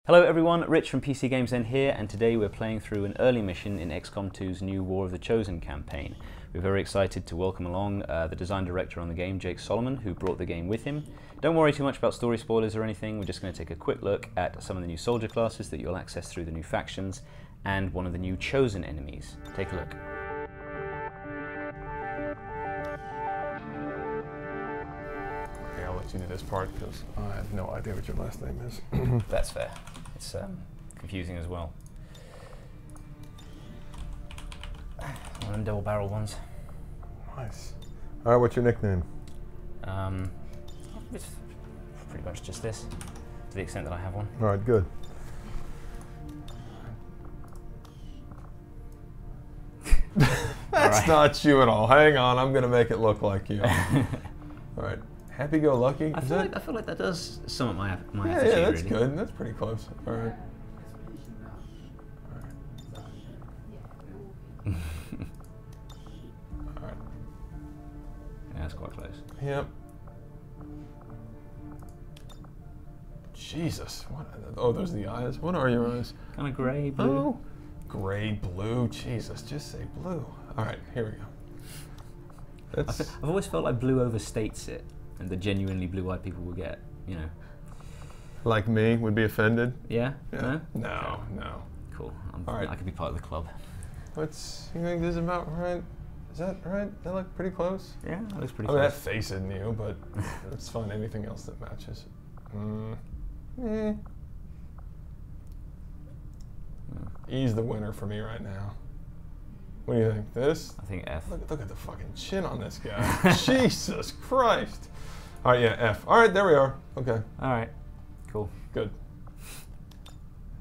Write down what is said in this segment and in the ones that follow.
Hello everyone, Rich from PCGamesN here, and today we're playing through an early mission in XCOM 2's new War of the Chosen campaign. We're very excited to welcome along the design director on the game, Jake Solomon, who brought the game with him. Don't worry too much about story spoilers or anything, we're just going to take a quick look at some of the new soldier classes that you'll access through the new factions, and one of the new Chosen enemies. Take a look. Okay, I'll let you do this part because I have no idea what your last name is. That's fair. It's confusing as well. One of them double barrel ones. Nice. All right, what's your nickname? It's pretty much just this, to the extent that I have one. All right, good. That's not you at all. Hang on, I'm going to make it look like you. All right. Happy-go-lucky? I feel like that does sum up my yeah, attitude, that's really. good. That's pretty close. All right. All right. Yeah, that's quite close. Yep. Jesus. What? Oh, those are the eyes. What are your eyes? Kind of grey, blue. Oh, grey, blue. Jesus, just say blue. All right, here we go. That's... I've always felt like blue overstates it, and the genuinely blue-eyed people will get, you know. Like me, would be offended? Yeah? Yeah. No? No, no. Cool. All right. I could be part of the club. What's, you think this is about right? Is that right? That look pretty close? Yeah, that looks pretty I mean, close. that face is new, but let's find anything else that matches. E's the winner for me right now. What do you think? This? I think F. Look at the fucking chin on this guy. Jesus Christ. All right, yeah, F. All right, there we are. Okay. All right. Cool. Good.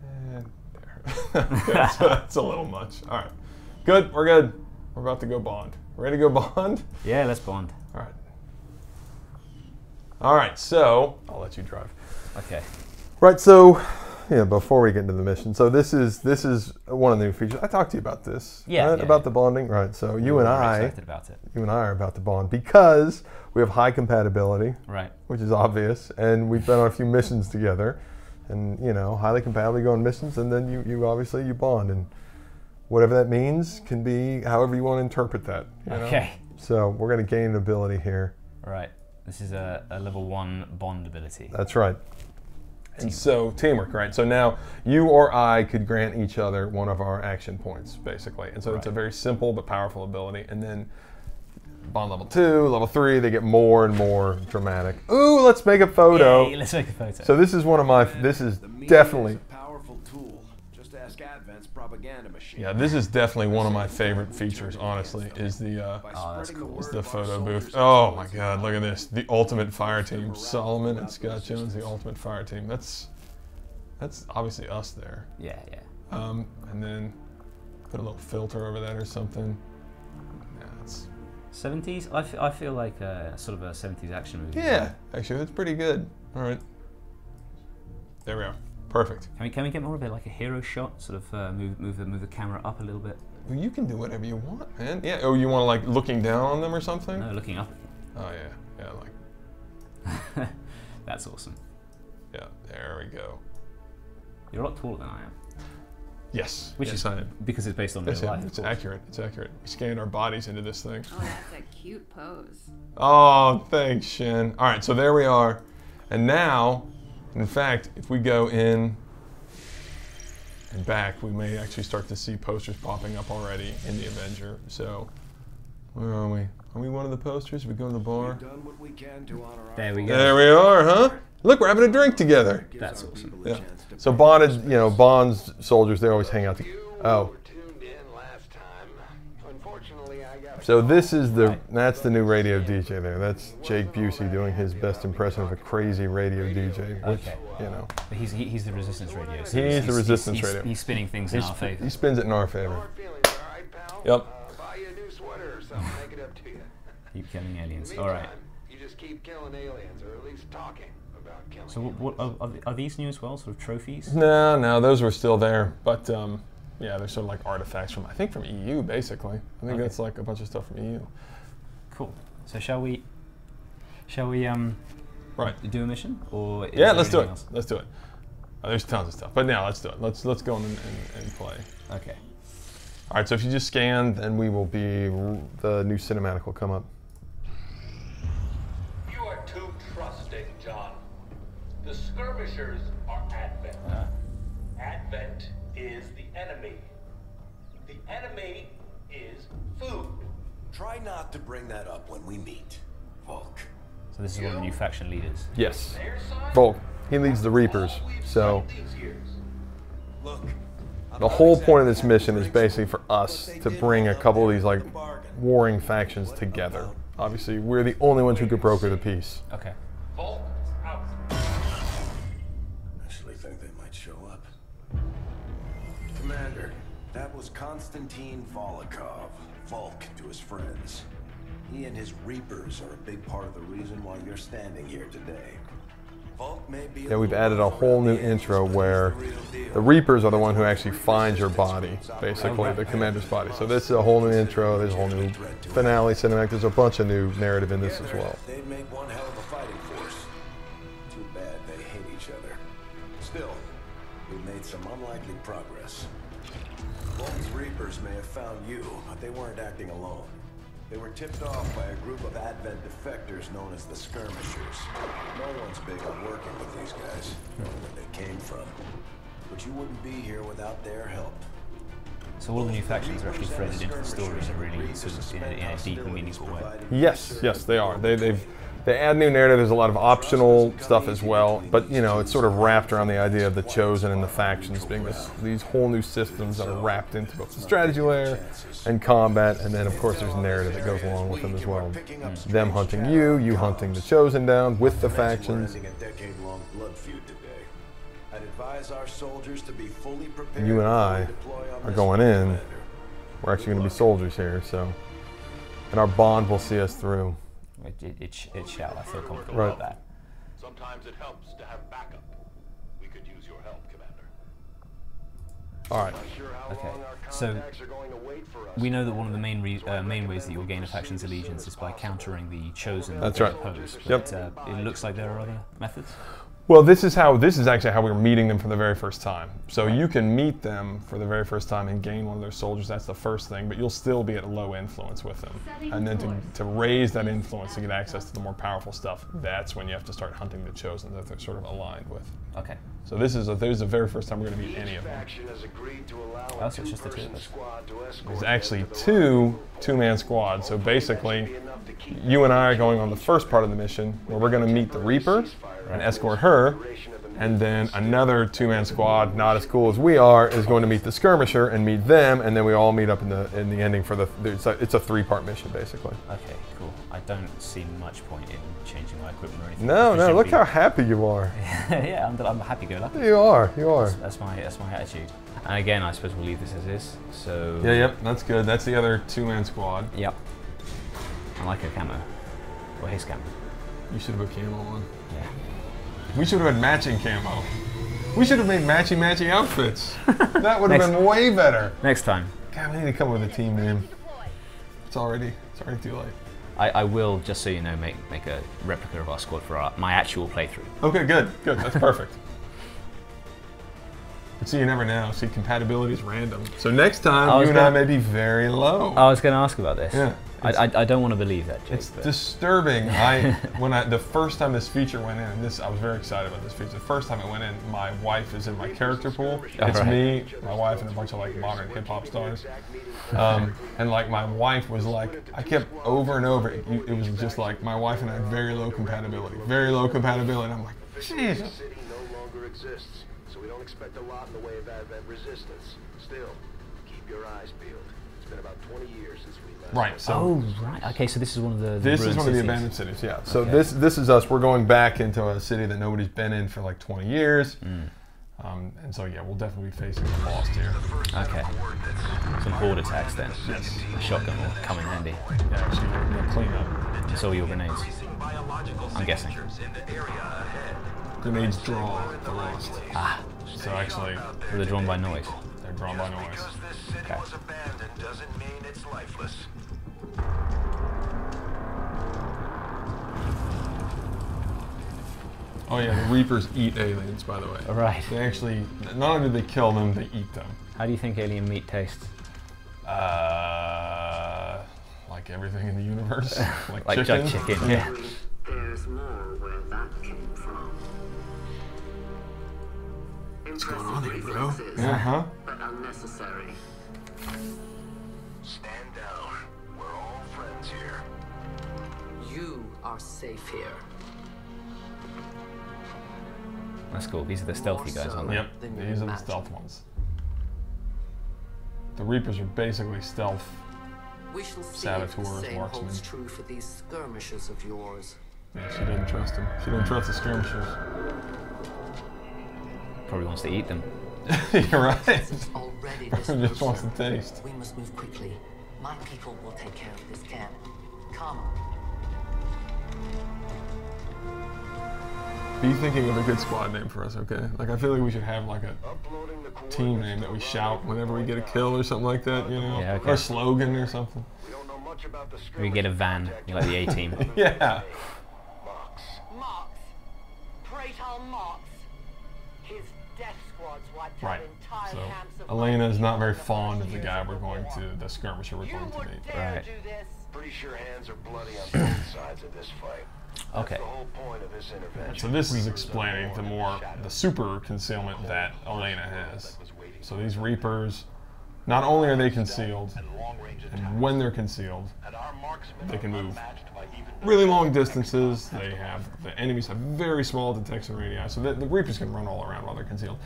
And there. Okay, so that's a little much. All right. Good. We're good. We're about to go Bond. Ready to go Bond? Yeah, let's Bond. All right. All right, so I'll let you drive. Okay. Right, so yeah, before we get into the mission, so this is one of the new features. I talked to you about this. Yeah, right? yeah. About the bonding. Right. So you and I excited about it. You and I are about to bond because we have high compatibility. Right. Which is obvious, and we've been on a few missions together, and you know, highly compatible, you go on missions, and then you obviously you bond, and whatever that means can be however you want to interpret that. You know? Okay. So we're going to gain an ability here. Right. This is a level 1 bond ability. That's right. And so teamwork, right? So now you or I could grant each other one of our action points, basically. And so it's a very simple but powerful ability. And then bond level 2, level 3, they get more and more dramatic. Ooh, let's make a photo. Yay, let's make a photo. So this is one of my, this is definitely. A powerful tool. Just ask Advent's propaganda machine. Yeah, this is definitely one of my favorite features, honestly, is the that's cool. is the photo booth. Oh my God, look at this. The ultimate fire team. Solomon and Scott Jones, the ultimate fire team. That's obviously us there. Yeah, yeah. And then put a little filter over that or something. Yeah, it's 70s? I feel like sort of a 70s action movie. yeah, actually, that's pretty good. All right. There we are. Perfect. Can we get more of a like a hero shot? Sort of move the camera up a little bit. Well, you can do whatever you want, man. Yeah. Oh, you want to like looking down on them or something? No, looking up. Oh yeah, yeah, like. That's awesome. Yeah. There we go. You're a lot taller than I am. Yes. Which yes, is I am. because it's based on real Yes, life. it's accurate. It's accurate. We scanned our bodies into this thing. Oh, that's a cute pose. Oh, thanks, Shin. All right, so there we are, and now, in fact, if we go in and back, we may actually start to see posters popping up already in the Avenger. So, where are we? Are we one of the posters? We go to the bar. We've done what we can to honor our There we go. There we are, huh? Look, we're having a drink together. That's awesome. Yeah. So bonded, you know, Bond's soldiers, they always hang out together. Oh. So this is that's the new radio DJ there. That's Jake Busey doing his best impression of a crazy radio DJ. Which, you know. But he's the resistance radio. So He's the resistance radio. He's spinning things in our favor. He spins it in our favor. Yep. Buy you a new sweater or something, make it up to you. Keep killing aliens. All right. You just keep killing aliens, or at least talking about killing. So what are these new as well? Sort of trophies? No, those were still there, but yeah, they're sort of like artifacts from, I think, from EU, basically. I think that's like a bunch of stuff from EU. Cool. So shall we right. do a mission, or yeah, let's do it. Let's do it. There's tons of stuff. But now let's do it. Let's go in and play. Okay. All right, so if you just scan, then we will be, the new cinematic will come up. You are too trusting, John. The skirmishers are Advent. Advent is the enemy. The enemy is food. Try not to bring that up when we meet, Volk. So this is one of the new faction leaders. Yes. Their son? Volk, he leads the Reapers. All we've So done these years. Look, I'm the not whole exactly point of this mission is breaks basically for us what they to did bring a up couple of there these with like the bargain. warring factions together. Obviously, we're the only ones who could broker the peace. Okay. Volk out. Actually think they might show up. Commander, that was Konstantin Volokov, Volk to his friends. He and his Reapers are a big part of the reason why you're standing here today. Volk may be Yeah, we've added a whole new intro where the Reapers are the one who actually finds your body, basically, the commander's body. So this is a whole new intro, there's a whole new finale cinematic, there's a bunch of new narrative in this as well. They'd make one hell of a fighting force. Too bad they hate each other. Still, we've made some unlikely progress. Volk's Reapers may have found you, but they weren't acting alone. They were tipped off by a group of Advent defectors known as the Skirmishers. No one's big on working with these guys, knowing where they came from. But you wouldn't be here without their help. So all the new factions are actually threaded into the story in a really sort of in a deep and meaningful way. Yes, yes, they are. They add new narrative. There's a lot of optional stuff as well, but you know, it's sort of wrapped around the idea of the Chosen and the factions being these whole new systems that are wrapped into both the strategy layer and combat, and then of course there's narrative that goes along with them as well. Them hunting you hunting the Chosen down with the factions. And you and I are going in. We're actually going to be soldiers here, so, and our bond will see us through. It shall. I feel comfortable Right. about that. Sometimes it helps to have backup. We could use your help, Commander. All right. Not sure how Okay, long our so contacts are going to wait for us. we know that one of the main ways that you'll gain a faction's allegiance is by countering the Chosen. That's right. Opposed, Yep. but it looks like there are other methods. Well, this is actually how we're meeting them for the very first time. So you can meet them for the very first time and gain one of their soldiers. That's the first thing, but you'll still be at low influence with them. And then to raise that influence to get access to the more powerful stuff, that's when you have to start hunting the Chosen that they're sort of aligned with. Okay. So this is the very first time we're going to meet any of them. Faction has agreed to allow Oh, a so it's just the two of two-person us. squad to escort There's the actually rest of the two-man squads. So basically, you and I are going on the first part of the mission where we're going to meet the Reaper and escort her, and then another two-man squad, not as cool as we are, is going to meet the Skirmisher and meet them, and then we all meet up in the ending for it's a three-part mission basically. Okay. Cool. I don't see much point in changing my equipment or anything. No, Presumably- look how happy you are. Yeah, I'm happy-go-lucky. You are. That's my attitude. And again, I suppose we'll leave this as is. So. Yeah, yep, that's good. That's the other two-man squad. Yep. I like her camo. Or his camo. You should have put camo on. Yeah. We should have had matching camo. We should have made matching outfits. That would have been way better. Next time. God, we need to come up with a team name. It's already too late. I will, just so you know, make a replica of our squad for my actual playthrough. Okay, good. That's perfect. But see, you never know. See, compatibility is random. So next time, you and I may be very low. I was going to ask about this. Yeah. I don't want to believe that, Jake. It's but disturbing. The first time this feature went in, I was very excited about this feature. The first time it went in, my wife is in my character pool. It's me, my wife, and a bunch of like modern hip hop stars. And like my wife was like, I kept over and over. It was just like my wife and I had very low compatibility. I'm like, Jesus. city no longer exists, so we don't expect a lot in the way of Advent resistance. Still, keep your eyes peeled. It's been about 20 years since we last. Right. So. Oh, right. Okay, so this is one of the This is ruined one of the cities. abandoned cities, yeah. So Okay. this is us. We're going back into a city that nobody's been in for like 20 years. And so, yeah, we'll definitely be facing the lost here. Okay. Some horde attacks then. Yes. A shotgun will come in handy. Yeah, actually, we'll clean up. It's all your grenades. I'm guessing. Grenades draw the lost. Ah, So actually, so they're drawn by noise. they're drawn by noise. Because this city Okay. was abandoned doesn't mean it's lifeless. Oh yeah, the Reapers eat aliens, by the way. Right. They actually, not only do they kill them, they eat them. How do you think alien meat tastes? Like everything in the universe. Like chicken. jug chicken, yeah. There's more where that came from. What's going on here, bro? Reflexes, Uh-huh. but unnecessary. Stand down. We're all friends here. You are safe here. That's cool. These are the stealthy guys, aren't they? Yep, Then you these are the imagine. stealth ones. The Reapers are basically stealth. We shall see if the Saboteurs, same marksmen. holds true for these skirmishes of yours. Yeah, she didn't trust him. She didn't trust the skirmishers. Probably wants to eat them. You're right. It's already Just wants to taste. We must move quickly. My people will take care of this camp. Come. Be thinking of a good squad name for us, okay? Like, I feel like we should have like a Uploading the team name that we shout whenever we get a kill or something like that, you know? Yeah, okay. Or a slogan or something. We don't know much about the We get a van, you like the A-team. Yeah. Mox. Marks. Praetor Marks. His death squads wiped Right. out entire So, camps of Elena is not very Vikings fond of the years guy of we're the going war. to, the skirmisher we're You going to would meet. dare Right. do this? Pretty sure hands are bloody on both sides of this fight. Okay. That's the whole point of this intervention. So this is explaining the super concealment that Elena has. So these Reapers, not only are they concealed, and when they're concealed, they can move really long distances. The enemies have very small detection radii, so the Reapers can run all around while they're concealed.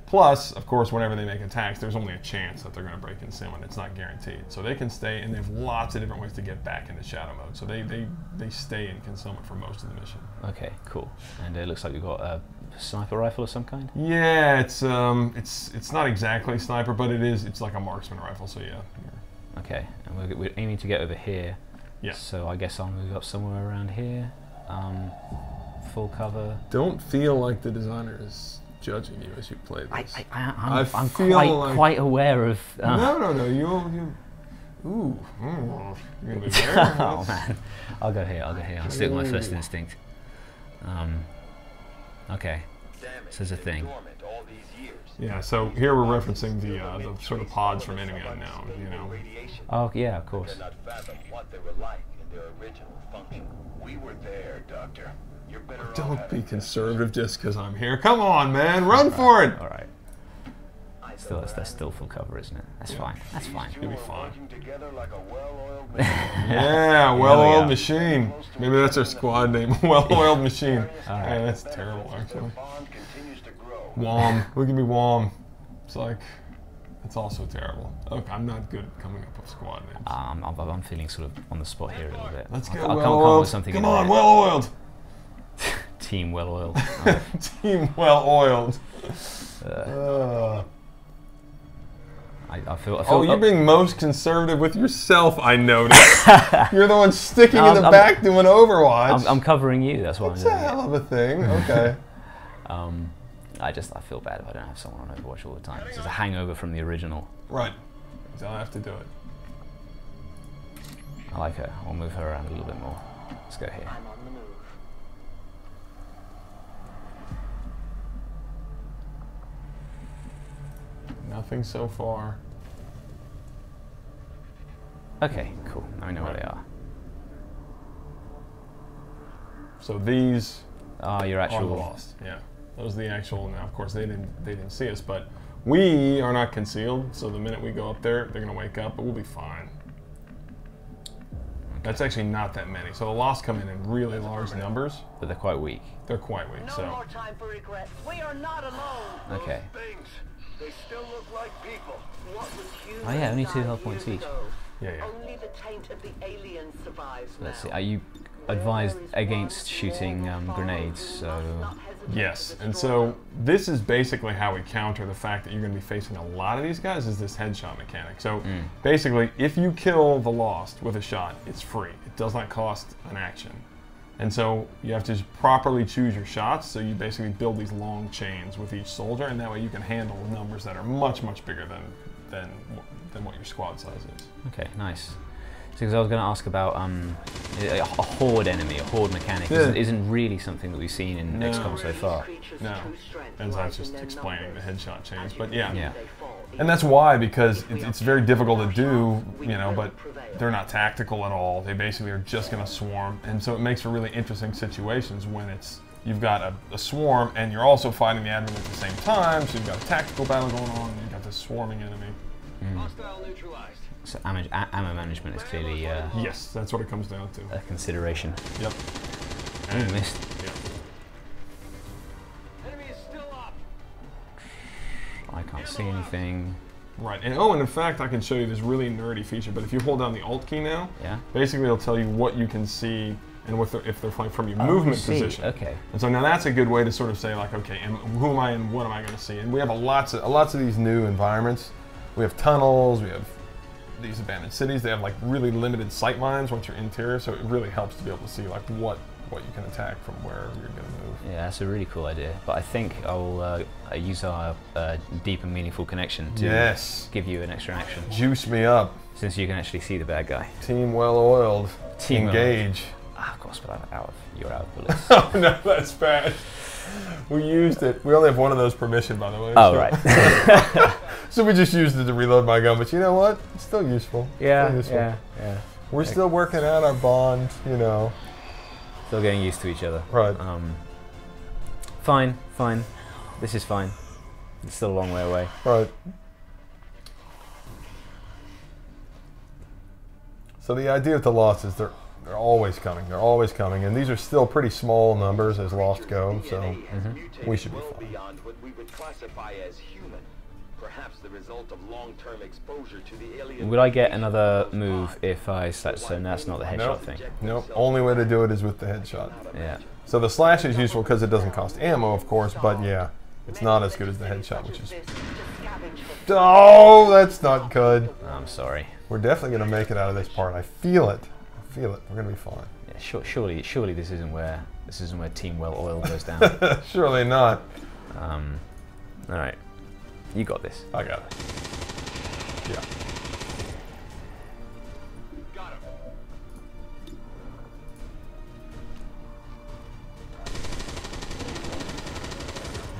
Plus, of course, whenever they make attacks, there's only a chance that they're going to break concealment. It's not guaranteed. So they can stay, and they have lots of different ways to get back into shadow mode. So they stay in concealment for most of the mission. Okay, cool. And it looks like we've got a sniper rifle of some kind. Yeah, it's not exactly sniper, but it's like a marksman rifle. So yeah. Okay, and we're aiming to get over here. Yeah. So I guess I'll move up somewhere around here. Full cover. Don't feel like the designer is judging you as you play this. I'm feel like- quite aware of. No, you. Ooh. You're gonna be there. Oh man, I'll go here. I'll stick with my first instinct. Okay. So there's a thing. Yeah. So here we're referencing the sort of pods from Enemy Unknown. You know. Oh yeah, of course. Cannot fathom what they were like in their original function. We were there, Doctor. You're better off Don't be having conservative just because I'm here. Come on, man, run for it. All right. Still, that's still full cover, isn't it? That's fine. That's fine. You'll be fine. working together like a well-oiled machine. Yeah, well-oiled go. machine. Maybe that's our squad name. Well-oiled machine. right. Yeah, that's terrible, actually. Bond continues to grow. Wom. Look at me, Wom. It's like, it's also terrible. Okay, I'm not good at coming up with squad names. I'm feeling sort of on the spot here a little bit. Let's I'll go come up with well-oiled. something Come in on, there. well-oiled. Team well-oiled. Team well-oiled. I feel. Oh, you're being most conservative with yourself, I noticed. You're the one sticking in the I'm- back doing Overwatch. I'm covering you. That's why I'm That's doing a it. hell of a thing. Okay. I feel bad if I don't have someone on Overwatch all the time. It's just a hangover from the original. Right. So I'll have to do it. I like her. I'll move her around a little bit more. Let's go here. I'm on the move. Nothing so far. Okay, cool. Now we know where they are. So these Your are the actual. lost. Yeah. Those are the actual. Now, of course, they didn't see us, but we are not concealed. So the minute we go up there, they're gonna wake up, but we'll be fine. That's actually not that many. So the lost come in really large numbers. But they're quite weak. They're quite weak. No So more time for regrets. We are not alone. Okay. Things. They still look like people. What was human Oh yeah, only 2 died health points years each. ago. yeah. Only the taint of the alien survives Let's see. now. Are you advised against shooting grenades? So Yes, and so this is basically how we counter the fact that you're going to be facing a lot of these guys is this headshot mechanic. So basically, if you kill the Lost with a shot, it's free. It does not cost an action. And so you have to properly choose your shots, so you basically build these long chains with each soldier, and that way you can handle numbers that are much, much bigger than what your squad size is. okay, nice. Because I was going to ask about a horde enemy, a horde mechanic, isn't really something that we've seen in XCOM so far. No, as I was just explaining, the headshot chains, but yeah. And that's why, because it's very difficult to do, you know, but they're not tactical at all. They basically are just going to swarm, and so it makes for really interesting situations when you've got a swarm and you're also fighting the admin at the same time, so you've got a tactical battle going on, and you've got this swarming enemy. Hostile neutralized. So ammo management is clearly yes, that's what it comes down to. A consideration. Yep. And missed. Yeah. Enemy is still up. I can't see anything. Right, and oh, and in fact, I can show you this really nerdy feature. But if you hold down the Alt key now, basically it'll tell you what you can see and if they're flying from your movement position. Okay. And so now that's a good way to sort of say like, okay, and who am I and what am I going to see? And we have lots of these new environments. We have tunnels. We have these abandoned cities. They have like really limited sight lines once you're interior, so it really helps to be able to see like what you can attack from where you're going to move. Yeah, that's a really cool idea. But I think I'll use our deep and meaningful connection to give you an extra action. Juice me up. Since you can actually see the bad guy. Team well oiled. Team engage. Of course, but you're out of bullets. Oh no, that's bad. We used it. We only have one of those permission, by the way. Oh, so. right. So we just used it to reload my gun, but you know what? It's still useful. Yeah, still useful. yeah. We're still working out our bond, you know. Still getting used to each other. Right. Fine. This is fine. It's still a long way away. Right. So the idea with the Lost is they're always coming. They're always coming, and these are still pretty small numbers as Lost go, so we should be fine. Beyond what we would classify as human. Perhaps the result of long-term exposure to the alien. Would I get another move if I slash? So that's not the headshot thing. Nope. Only way to do it is with the headshot. Yeah. So the slash is useful because it doesn't cost ammo, of course, but yeah, it's not as good as the headshot, which is. Oh, that's not good. I'm sorry. We're definitely going to make it out of this part. I feel it. We're going to be fine. Yeah, surely this isn't where Team Well Oiled goes down. Surely not. All right. You got this. I got it. Yeah. Got him.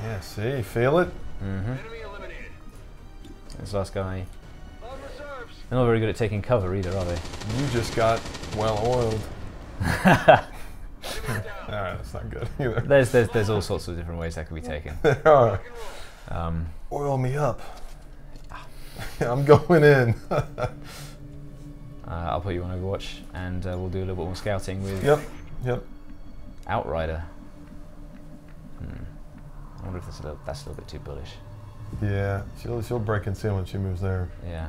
Yeah, see? Feel it? Enemy eliminated. This last guy. On reserves. They're not very good at taking cover either, are they? You just got well oiled. Alright, that's not good either. There's all sorts of different ways that could be taken. There are. Oil me up. I'm going in. I'll put you on Overwatch, and we'll do a little bit more scouting with Yep. Outrider. I wonder if that's a little bit too bullish. Yeah, she'll break concealment when she moves there. Yeah.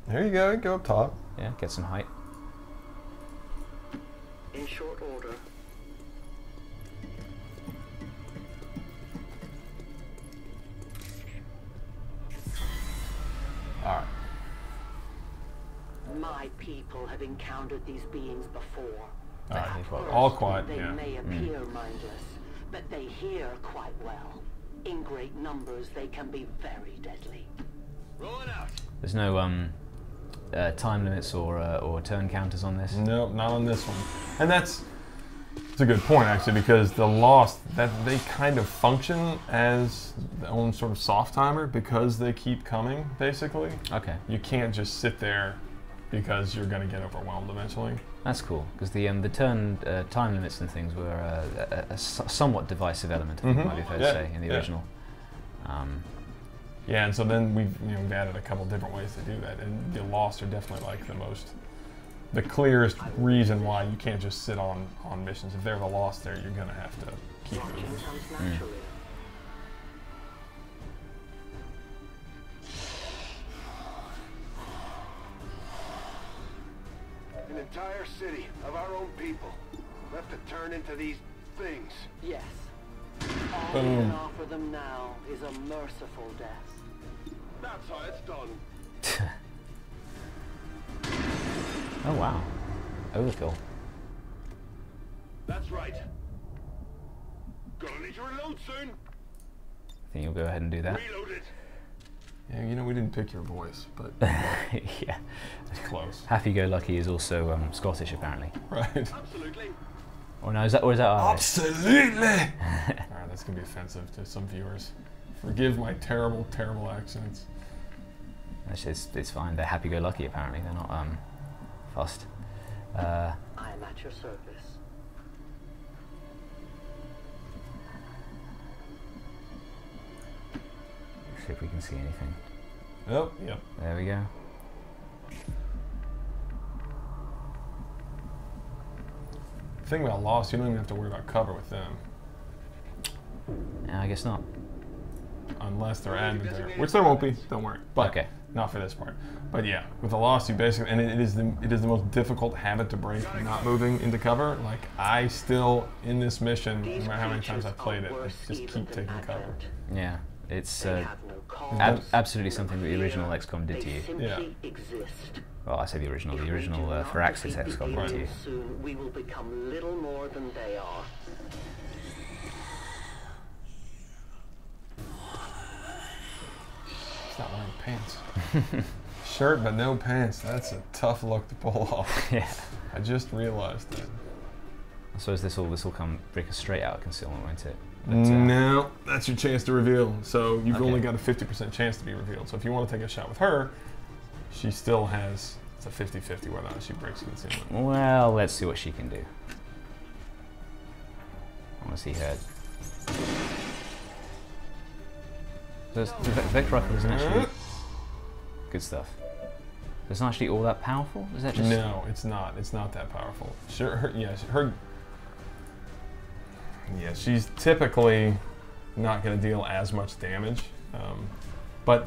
There you go. Go up top. Yeah, get some height. In short order. All right. My people have encountered these beings before. All right. First, All quiet. They Yeah. may appear mindless, but they hear quite well. In great numbers, they can be very deadly. Rolling out. There's no time limits or turn counters on this. Nope, not on this one. And that's a good point actually, because the Lost, that they kind of function as their own sort of soft timer because they keep coming. Basically. Okay. You can't just sit there because you're going to get overwhelmed eventually. That's cool, because the turn time limits and things were a somewhat divisive element, I think might be fair to say, in the original. Yeah, and so then we've added a couple different ways to do that, and the Lost are definitely like the clearest reason why you can't just sit on missions. If they're the Lost there, you're going to have to keep moving. An entire city of our own people left to turn into these things. Yes. All we can offer them now is a merciful death. That's how it's done. Oh wow. Overkill. That's right. Gonna need to reload soon. I think you'll go ahead and do that. Reload it. Yeah, you know, we didn't pick your voice, but yeah, it's close. Happy-go-lucky is also Scottish, apparently. Right. Absolutely. Or no, is that Irish? Absolutely! Alright, that's going to be offensive to some viewers. Forgive my terrible, terrible accents. It's fine. They're happy-go-lucky, apparently. They're not fussed. I am at your service. See if we can see anything. Oh, yep. There we go. The thing about Lost, you don't even have to worry about cover with them. I guess not. Unless they're admin there, which there won't be. Don't worry. But Okay. not for this part. But yeah, with the Lost, you basically, and it is the most difficult habit to break, not moving into cover. Like I still in this mission, no matter how many times I've played it, I just keep taking cover. Yeah, it's They have no cause. absolutely something that the original XCOM did to They you. simply Yeah. exist. Well, I say the original If we do not Firaxis defeat the XCOM did to evil you. soon, we will become little more than they are. He's not wearing pants. Shirt but no pants. That's a tough look to pull off. Yeah. I just realized that. I suppose this will come break us straight out of concealment, won't it? But, No, that's your chance to reveal. So you've Okay. only got a 50% chance to be revealed. So if you want to take a shot with her, she still has, it's a 50-50 whether or not she breaks concealment. Well, let's see what she can do. I want to see her. The Vector Rifle isn't actually good stuff. It's not actually all that powerful. Is that just No, it's not. It's not that powerful. Sure, yeah, she's typically not going to deal as much damage, but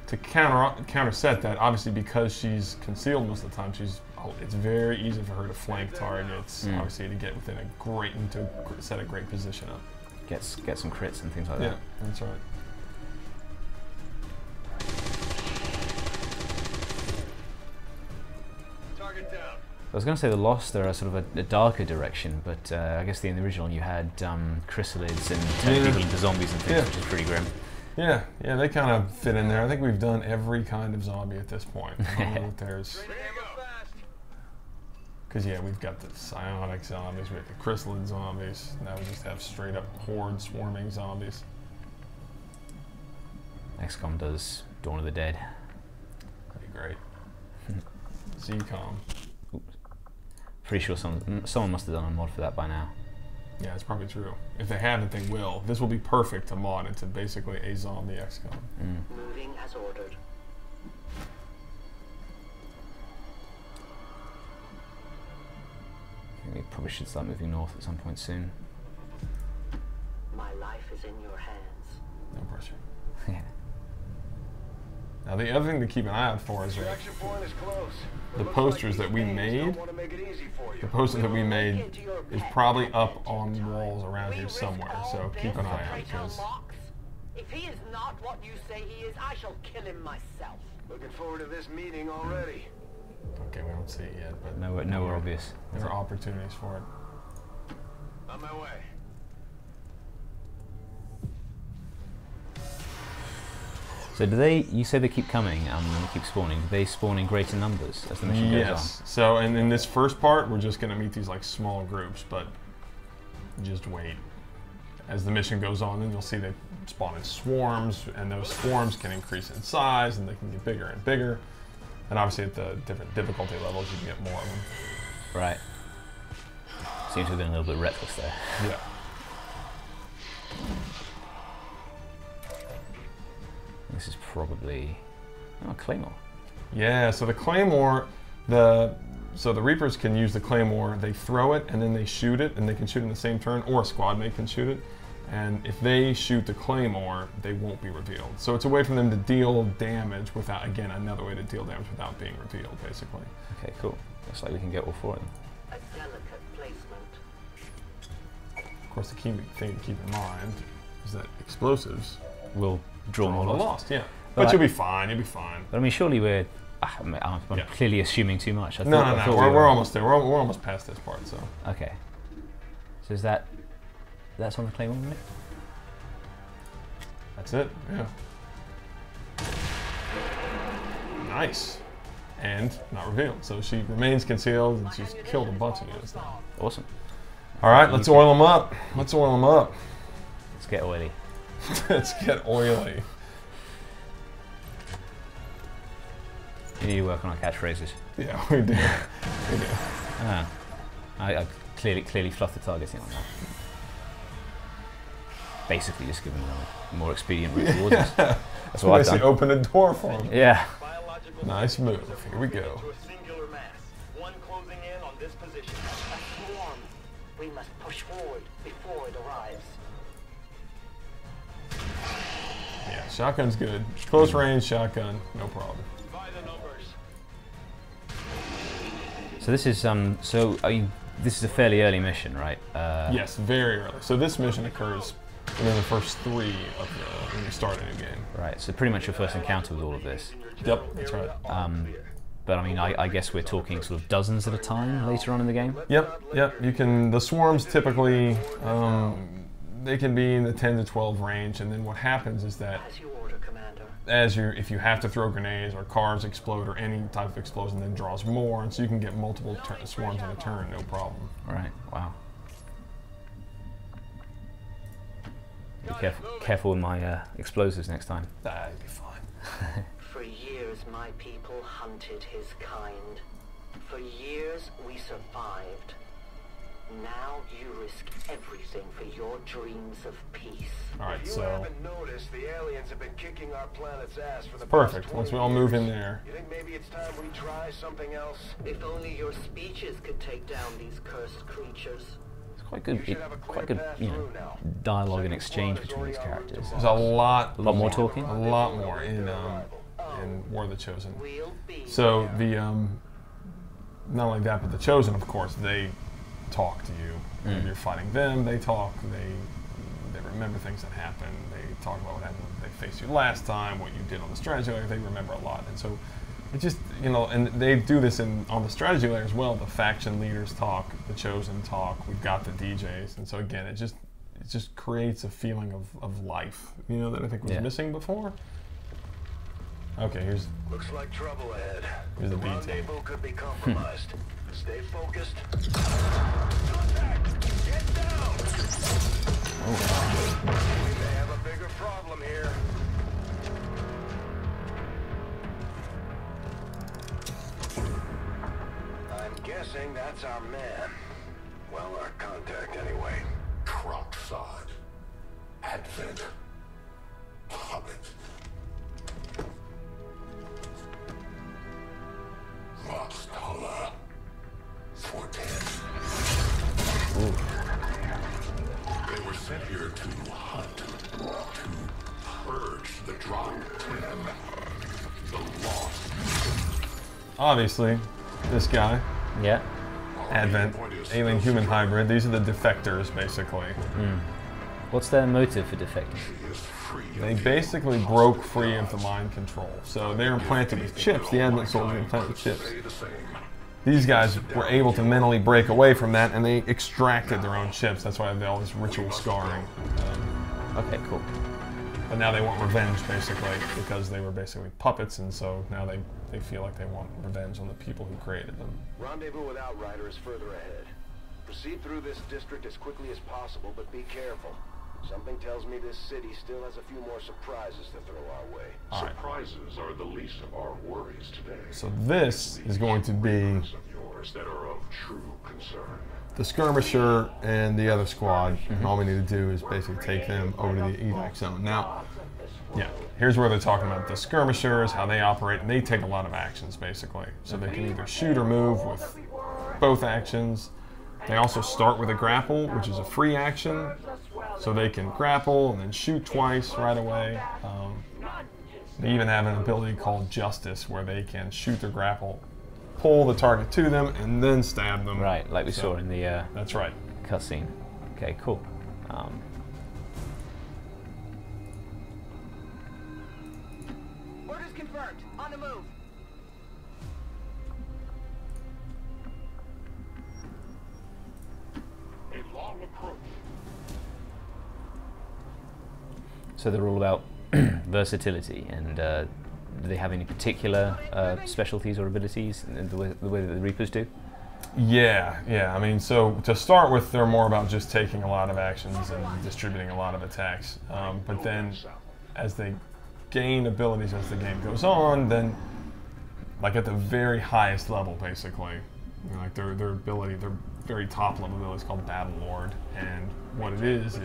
to counterset that, obviously because she's concealed most of the time, it's very easy for her to flank targets. Obviously, to get within to set a great position up. get some crits and things like Yeah, that? that's right. Target down. I was going to say the Lost are a sort of a darker direction, but I guess in the original you had chrysalids and turning people into zombies and things, which is pretty grim. Yeah, they kind of fit in there. I think we've done every kind of zombie at this point. I don't know if there's... Because yeah, we've got the psionic zombies, we have the chrysalid zombies. Now we just have straight up horde swarming zombies. XCOM does Dawn of the Dead. That'd be great. Xcom. Oops. Pretty sure someone must have done a mod for that by now. Yeah, it's probably true. If they haven't, they will. This will be perfect to mod into basically a zombie XCOM. Moving as ordered. I think we probably should start moving north at some point soon. My life is in your hands. No pressure. Yeah. Now the other thing to keep an eye out for is Action point is close. the posters that we made. The poster that we made is probably up on walls around here somewhere, so keep an eye out because If he is not what you say he is, I shall kill him myself. Looking forward to this meeting already. okay, we don't see it yet, but Nowhere obvious. there are opportunities for it. On my way. So do they? You say they keep coming and they keep spawning. Do they spawn in greater numbers as the mission goes on? Yes. So, and in this first part, we're just going to meet these like small groups, but just wait. As the mission goes on, then you'll see they spawn in swarms, and those swarms can increase in size, and they can get bigger and bigger. And obviously, at the different difficulty levels, you can get more of them. Right. Seems to have been a little bit reckless there. Yeah. This is probably Claymore. Yeah. So the Claymore, so the Reapers can use the Claymore. They throw it and then they shoot it, and they can shoot in the same turn, or a squad mate can shoot it. And if they shoot the Claymore, they won't be revealed. So it's a way for them to deal damage without, again, another way to deal damage without being revealed, basically. Okay, cool. Looks like we can get all four of them. A delicate placement. Of course, the key thing to keep in mind is that explosives We'll draw more lost. Yeah. But But you'll be fine. You'll be fine. But I mean, surely we're. I'm Yeah. clearly assuming too much. I No, thought we we're were- almost there. We're almost past this part. So Okay. So is that's on the Claymore, isn't it? that's it. Yeah. Nice. And not revealed. So she remains concealed, and she's killed a bunch of units now. Awesome. All right, let's oil them up. Let's oil them up. Let's get oily. Let's get oily. You need to work on our catchphrases. Yeah, we do. We do. Ah, I clearly fluffed the targeting on that. Basically, just giving them a more expedient route towards us. That's what I've done. Open a door for them. Yeah. Nice move. Here we go. One closing in on this position. A swarm. We must push forward before it arrives. Yeah, shotgun's good. Close range shotgun, no problem. So this is this is a fairly early mission, right? Yes, very early. So this mission occurs within the first 3 of when you start a new game. Right. So pretty much your first encounter with all of this. Yep, that's right. But I mean, I guess we're talking sort of dozens at a time later on in the game. Yep. You can. The swarms typically they can be in the 10 to 12 range, and then what happens is that As you order, Commander. if you have to throw grenades or cars explode or any type of explosion, then draws more, and so you can get multiple swarms in a turn, no problem. Right. Wow. Be careful with my explosives next time. That'd be fine. For years, my people hunted his kind. For years, we survived. Now you risk everything for your dreams of peace. All right, If you so haven't noticed, the aliens have been kicking our planet's ass for the perfect. past Once 20 we all move in years. there. You think maybe it's time we try something else? If only your speeches could take down these cursed creatures. It's quite good. You should have a clear Quite good, path you know, through now. dialogue and Second exchange squad is between these already en route to characters. there's a lot more talking. A lot more in War of the Chosen. We'll be So there. the not only that, but the Chosen, of course, they talk to you. If you're fighting them, they talk. They remember things that happened. They talk about what happened. They faced you last time, what you did on the strategy layer. They remember a lot, and so it just and they do this on the strategy layer as well. The faction leaders talk, the Chosen talk. We've got the DJs, and so again, it just creates a feeling of life, that I think was missing before. Okay, here's Looks like trouble ahead. Here's the the B team. rendezvous could be compromised. Stay focused. Contact! Get down! We may have a bigger problem here. I'm guessing that's our man. Well, our contact anyway. Crocksod. Advent. Hobbit. Roxtala. Forten. They were sent here to hunt. To purge the drop 10. The lost. obviously this guy. Yeah. Advent, alien-human hybrid. These are the defectors, basically. What's their motive for defecting? They basically broke free of the mind control. So they're implanted with chips. The Advent soldiers are implanted with chips. These guys were able to mentally break away from that, and they extracted their own chips. That's why they have all this ritual scarring. Okay, cool. But now they want revenge, basically, because they were basically puppets, and so now they feel like they want revenge on the people who created them. Rendezvous with Outrider is further ahead. Proceed through this district as quickly as possible, but be careful. Something tells me this city still has a few more surprises to throw our way. Surprises are the least of our worries today. So this is going to be Of yours that are of true concern. the skirmisher and the other squad. And all we need to do is basically take them over to the evac zone. Now, yeah, here's where they're talking about the skirmishers, how they operate, and they take a lot of actions, basically. So they can either shoot or move with both actions. They also start with a grapple, which is a free action. So they can grapple and then shoot twice right away. They even have an ability called Justice, where they can shoot their grapple, pull the target to them, and then stab them. Right, like we So, saw in the That's right. cutscene. Okay, cool. Orders confirmed. On the move. A long approach. So they're all about versatility and do they have any particular specialties or abilities in the way that the Reapers do? Yeah. I mean, so to start with, they're more about just taking a lot of actions and distributing a lot of attacks. But then, as they gain abilities as the game goes on, then, like at the very highest level, basically, you know, like their ability, their very top level ability is called Battle Lord, and what it is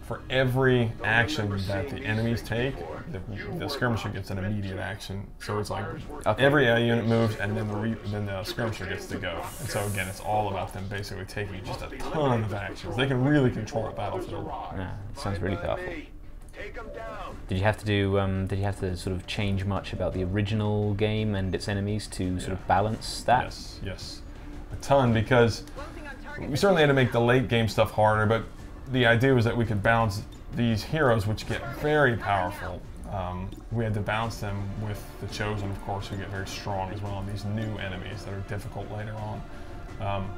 for every action that the enemies take, the skirmisher gets an immediate action. So it's like every unit moves, and then the skirmisher gets to go. And so again, it's all about them basically taking just a ton of actions. They can really control the battlefield. Yeah, it sounds really powerful. Did you have to do? Did you have to sort of change much about the original game and its enemies to sort of balance that? Yes, a ton, because we certainly had to make the late game stuff harder, but the idea was that we could balance these heroes, which get very powerful. We had to balance them with the Chosen, of course, who get very strong as well, and these new enemies that are difficult later on.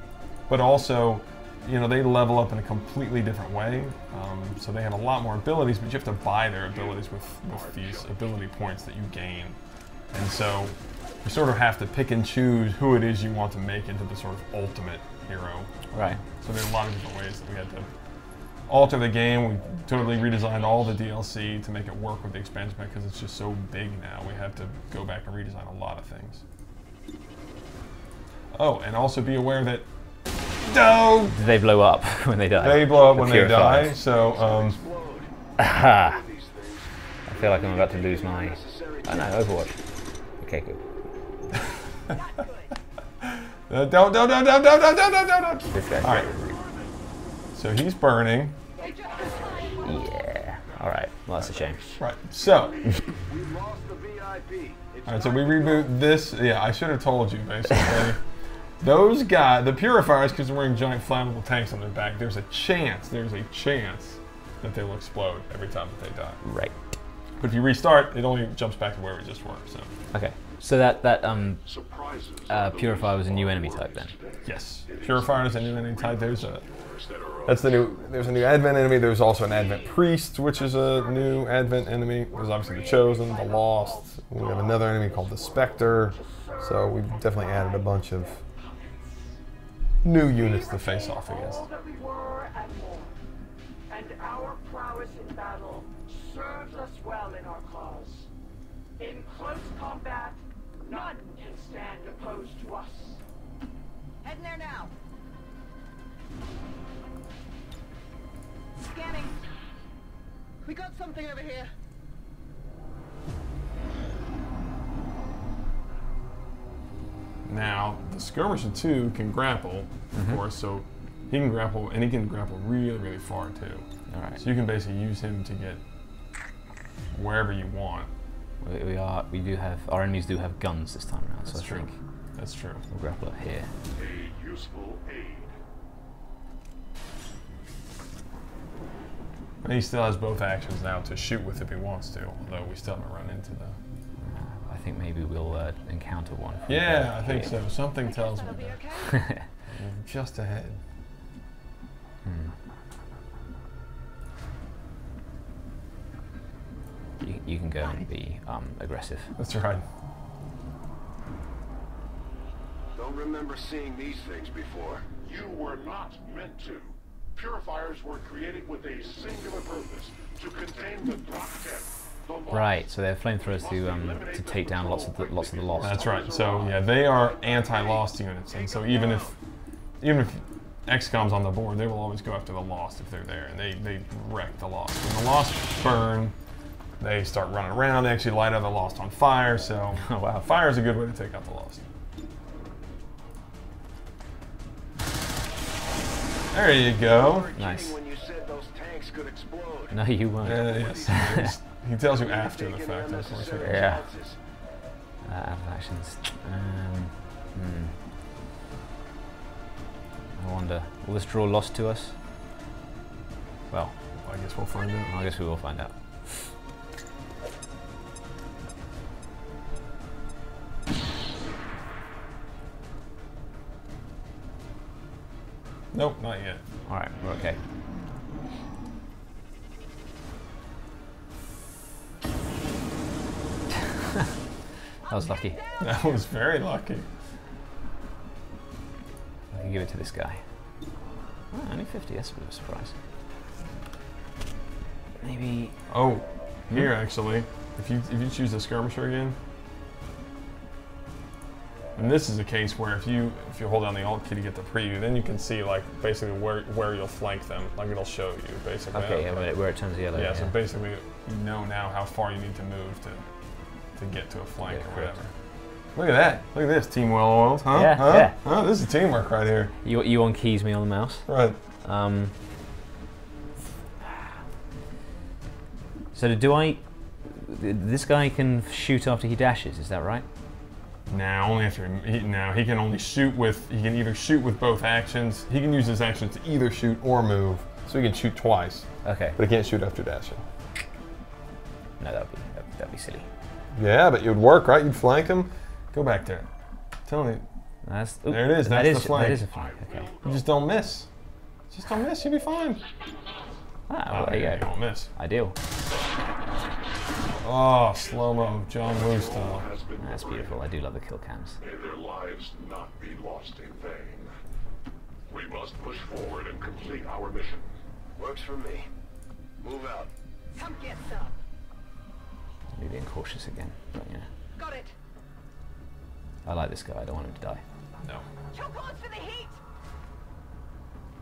But also, you know, they level up in a completely different way. So they have a lot more abilities, but you have to buy their abilities with these ability points that you gain. And so you sort of have to pick and choose who it is you want to make into the sort of ultimate hero. Right. So there's a lot of different ways that we had to alter the game. We totally redesigned all the DLC to make it work with the expansion pack because it's just so big now. We had to go back and redesign a lot of things. Oh, and also be aware that do they blow up when they die? They blow up when they die. So I feel like I'm about to lose my. Oh no, Overwatch. Okay, good. Don't. This guy. All right. So he's burning. Yeah. All right. Well, that's a shame. Right. So. All right. So we reboot this. Yeah, I should have told you basically. Those guys, the Purifiers, because they're wearing giant flammable tanks on their back, there's a chance that they will explode every time that they die. Right. But if you restart, it only jumps back to where we just were. So. Okay. So that Purifier was a new enemy type then. Yes. Purifier is a new enemy type. There's a new Advent enemy. There's also an Advent Priest, which is a new Advent enemy. There's obviously the Chosen, the Lost. We have another enemy called the Spectre. So we've definitely added a bunch of new units to face off against. And our prowess in battle serves us well in our cause. In close combat, none can stand opposed to us. Heading there now. Scanning. We got something over here. Now, the Skirmisher 2 can grapple, of course, so he can grapple, and he can grapple really, really far, too. All right. So you can basically use him to get wherever you want. Our enemies do have guns this time around, so I think that's true. We'll grapple up here. A useful aid. And he still has both actions now to shoot with if he wants to, although we still haven't run into them. I think maybe we'll encounter one. Yeah, I think so. Something tells me that. Just ahead. You can go and be aggressive. That's right. Don't remember seeing these things before. You were not meant to. Purifiers were created with a singular purpose: to contain the Dark Death. Right, so they're flamethrowers to take down lots of the Lost. That's right. So yeah, they are anti-Lost units, and so even if Xcom's on the board, they will always go after the Lost if they're there, and they wreck the Lost. When the Lost burn, they start running around. They actually light other Lost on fire. So oh, wow, fire is a good way to take out the Lost. There you go. Nice. When you said those tanks could explode. No, you weren't. Yes. He tells you after the fact, of course. Yeah. Out of actions. I wonder, will this draw Lost to us? Well, I guess we'll find out. I guess we will find out. Nope, not yet. Alright, we're okay. That was lucky. That was very lucky. I can give it to this guy. Oh, only 50, that's a bit of a surprise. Maybe... Oh, here actually, if you choose the skirmisher again, and this is a case where if you hold down the Alt key to get the preview, then you can see like basically where you'll flank them, like it'll show you basically. Okay, yeah, where it turns yellow. Yeah, so basically you know now how far you need to move to get to a flank or whatever. Look at that! Look at this, team well oiled, huh? Yeah, huh? yeah. Huh? This is teamwork right here. You on keys me on the mouse. Right. So this guy can shoot after he dashes, is that right? Now only after he can only shoot with, he can either shoot with both actions. He can use his actions to either shoot or move. So he can shoot twice. Okay. But he can't shoot after dashing. No, that'd be silly. Yeah, but it would work, right? You'd flank him. Go back there. Tell me. There it is. That's the flank. That is a flank. Okay. You just don't miss. Just don't miss. You'll be fine. Ah, well, there you go. You won't miss. Ideal. Oh, slow-mo, John Woo style. That's beautiful. I do love the kill cams. May their lives not be lost in vain. We must push forward and complete our mission. Works for me. Move out. Come get some. Me being cautious again, but yeah. Got it. I like this guy. I don't want him to die. No. Choke on for the heat.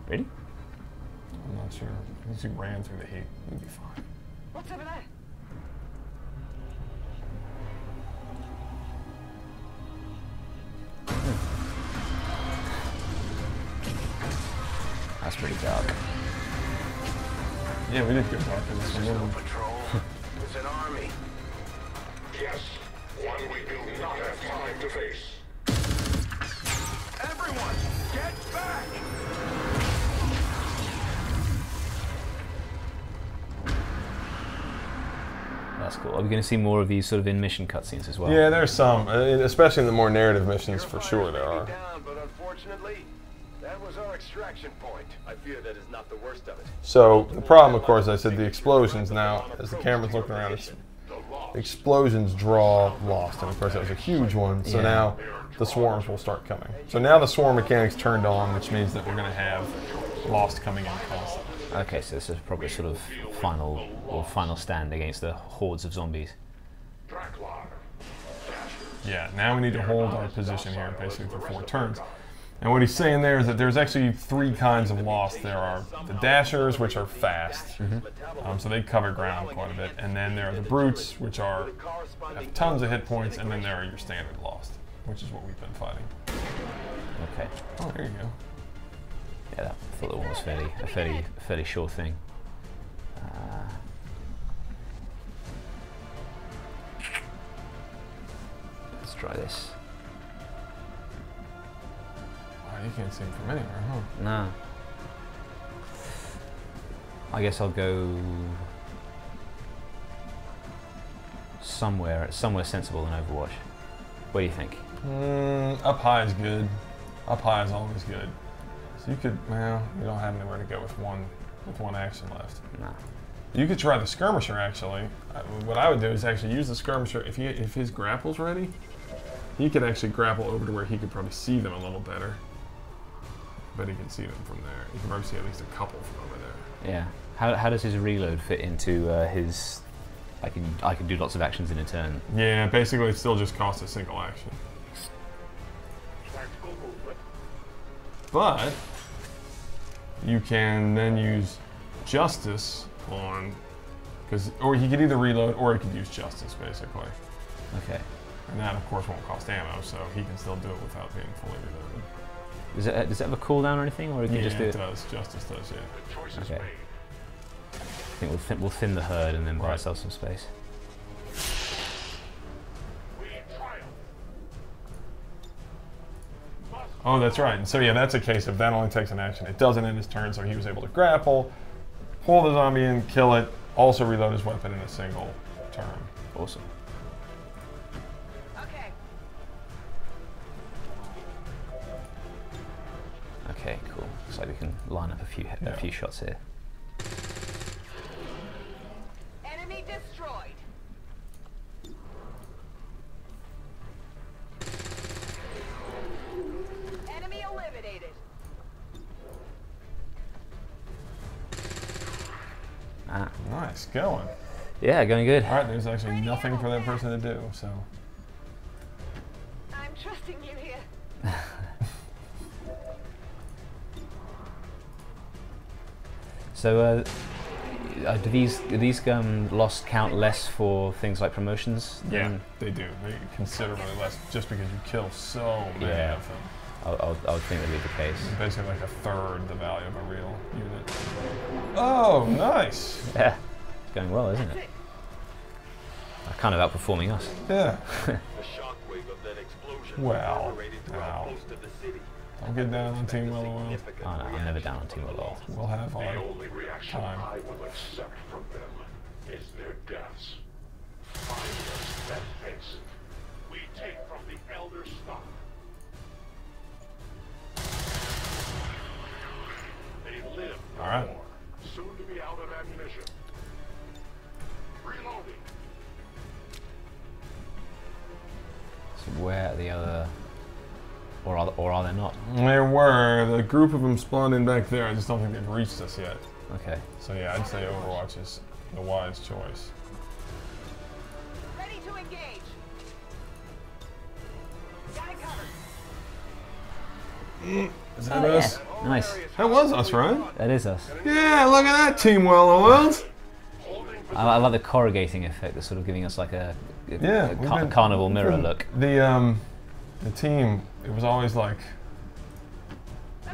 Really? I'm not sure. Once you ran through the heat, you'd be fine. What's over there? That's pretty dark. Yeah, we did good dark in this one. Patrol. It's an army. Yes, one we do not have time to face. Everyone, get back! That's cool. Are we going to see more of these sort of in mission cutscenes as well? Yeah, there's some, especially in the more narrative missions, for sure there are. Down, but unfortunately, that was our extraction point. I fear that is not the worst of it. So the problem, of course, I said the explosions. Now, as the camera's looking around, explosions draw Lost, and of course that was a huge one. So now the swarms will start coming. So now the swarm mechanic's turned on, which means that we're going to have Lost coming in constantly. Okay, so this is probably sort of final stand against the hordes of zombies. Yeah, now we need to hold our position here basically for 4 turns. And what he's saying there is that there's actually 3 kinds of Lost. There are the Dashers, which are fast, so they cover ground quite a bit. And then there are the Brutes, which have tons of hit points, and then there are your standard Lost, which is what we've been fighting. Okay. Oh, there you go. Yeah, I thought that one was a fairly sure thing. Let's try this. You can't see him from anywhere, huh? No. I guess I'll go somewhere sensible in Overwatch. What do you think? Up high is good. Up high is always good. So you could, well, you don't have anywhere to go with one action left. No. You could try the skirmisher actually. What I would do is actually use the skirmisher. If his grapple's ready, he could actually grapple over to where he could probably see them a little better. But he can see them from there. You can probably see at least a couple from over there. Yeah. How does his reload fit into his? I can do lots of actions in a turn. Yeah, basically it still just costs a single action. But you can then use Justice on, or he could either reload or he could use Justice basically. Okay. And that of course won't cost ammo, so he can still do it without being fully reloaded. Does it have a cooldown or anything, or you can just do it? Yeah, it does. Justice does, yeah. Okay. I think we'll thin the herd and then buy ourselves some space. Oh, that's right. And so yeah, that's a case of that only takes an action. It doesn't end his turn, so he was able to grapple, pull the zombie in, kill it, also reload his weapon in a single turn. Awesome. Okay, cool. So we can line up a few shots here. Enemy destroyed. Nice, going. Yeah, going good. All right, there's actually nothing for that person to do, so. I'm trusting you here. So, do these lost count less for things like promotions? Yeah, they do. They considerably less, just because you kill so many of them. I would think that'd be the case. It's basically like a third the value of a real unit. Oh, nice. Yeah, it's going well, isn't it? They're kind of outperforming us. Yeah. The shockwave of that explosion Well, reverberated throughout most of the city. I'll get down on Team Well Oiled. Oh no, I'm never down on Team Well Oiled. We'll have our The only reaction time. I will accept from them is their deaths. Find us that face. We take from the Elder stock. They live no All right. more. Soon to be out of ammunition. Reloading. So where are the other, or are they not? There were. The group of them spawned in back there. I just don't think they've reached us yet. Okay. So yeah, I'd say Overwatch is the wise choice. Ready to engage. Got it covered. Is that us? Yeah. Nice. That was us, right? That is us. Yeah, look at that, Team Well Oiled. I like the corrugating effect. That's sort of giving us like a Yeah, carnival mirror look. The team, it was always like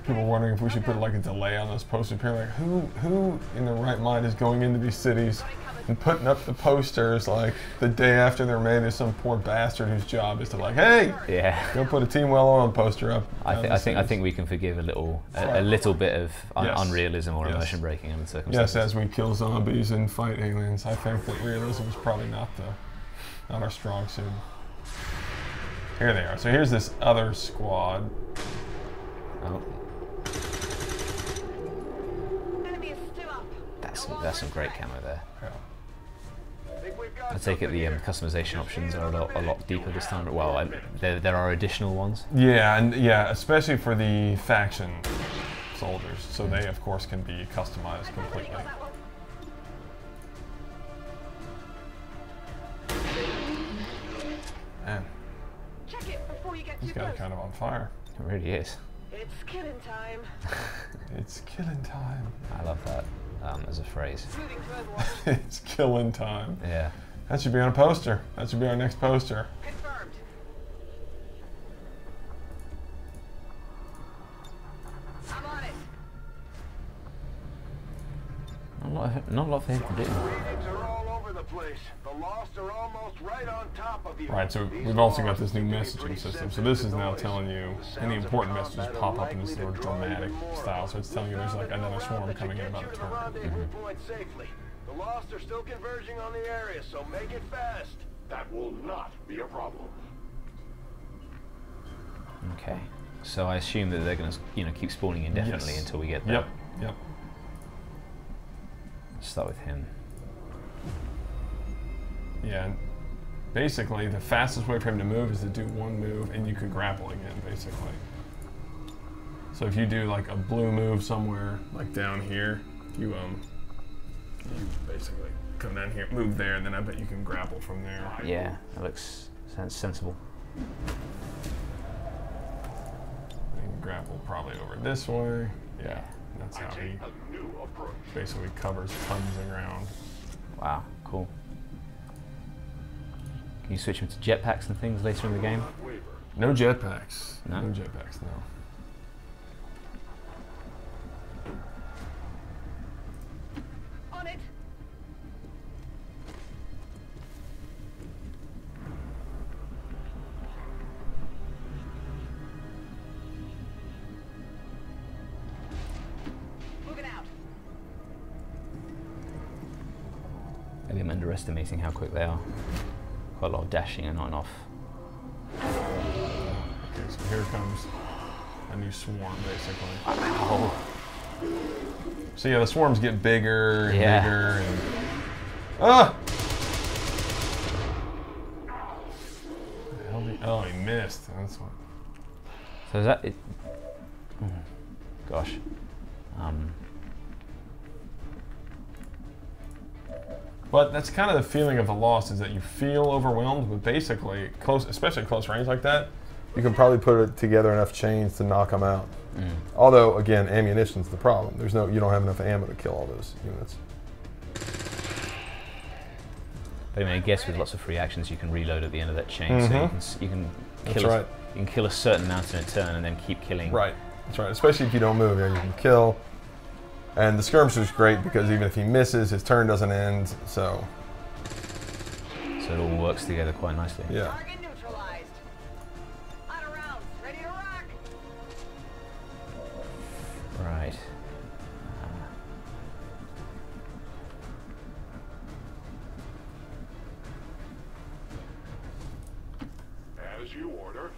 people were wondering if we should put like a delay on those posters. People were like, who in their right mind is going into these cities and putting up the posters like the day after they're made? There's some poor bastard whose job is to like, hey, Yeah. go put a Team Well Oiled poster up. I think we can forgive a little bit of Yes. unrealism or Yes. immersion breaking under the circumstances. Yes, as we kill zombies and fight aliens, I think that realism is probably not our strong suit. Here they are. So here's this other squad. Oh, Enemy is still up. that's some great camo there. Yeah. I take it the customization options are a lot deeper this time. Well, there are additional ones. Yeah, and yeah, especially for the faction soldiers. So they, of course, can be customized completely. Man, Check it before you get this too guy's close. kind of on fire. It really is. It's killing time. It's killing time. I love that as a phrase. Moving to Overwatch. It's killing time. Yeah. That should be on a poster. That should be our next poster. Confirmed. I'm on it. Not a lot for him to do. Readings are all over the place. The Lost are almost right on top of you. Right, so we've also got this new messaging system. So this is now telling you any important messages pop up in this sort of dramatic style. So it's telling you there's like another swarm coming in about a turn. Point safely. The Lost are still converging on the area, so make it fast. That will not be a problem. Okay. So I assume that they're going to, keep spawning indefinitely Yes. until we get there. Yep. Let's start with him. Yeah, and basically the fastest way for him to move is to do one move and you could grapple again, basically. So if you do like a blue move somewhere, like down here, you basically come down here, move there, and then I bet you can grapple from there. Yeah, that sounds sensible. You can grapple probably over this way. Yeah, that's how he basically covers tons of ground. Wow, cool. Can you switch him to jetpacks and things later in the game? No jetpacks. No? No jetpacks, no. On it. Moving out. Maybe I'm underestimating how quick they are. Quite a lot of dashing and on and off. Okay, so here comes a new swarm, basically. Oh. So yeah, the swarms get bigger and Yeah. bigger and... Ah! Oh, he missed. That's what... So is that it? Gosh. But that's kind of the feeling of the Lost, is that you feel overwhelmed, but basically, especially close range like that, you can probably put together enough chains to knock them out. Although, again, ammunition's the problem. You don't have enough ammo to kill all those units. But I mean, I guess with lots of free actions, you can reload at the end of that chain, so you can kill a certain amount in a turn and then keep killing. Right, that's right. Especially if you don't move, you can kill. And the skirmisher's great because even if he misses, his turn doesn't end. So it all works together quite nicely. Yeah. Target neutralized. On a round, ready to rock. Right. As you order.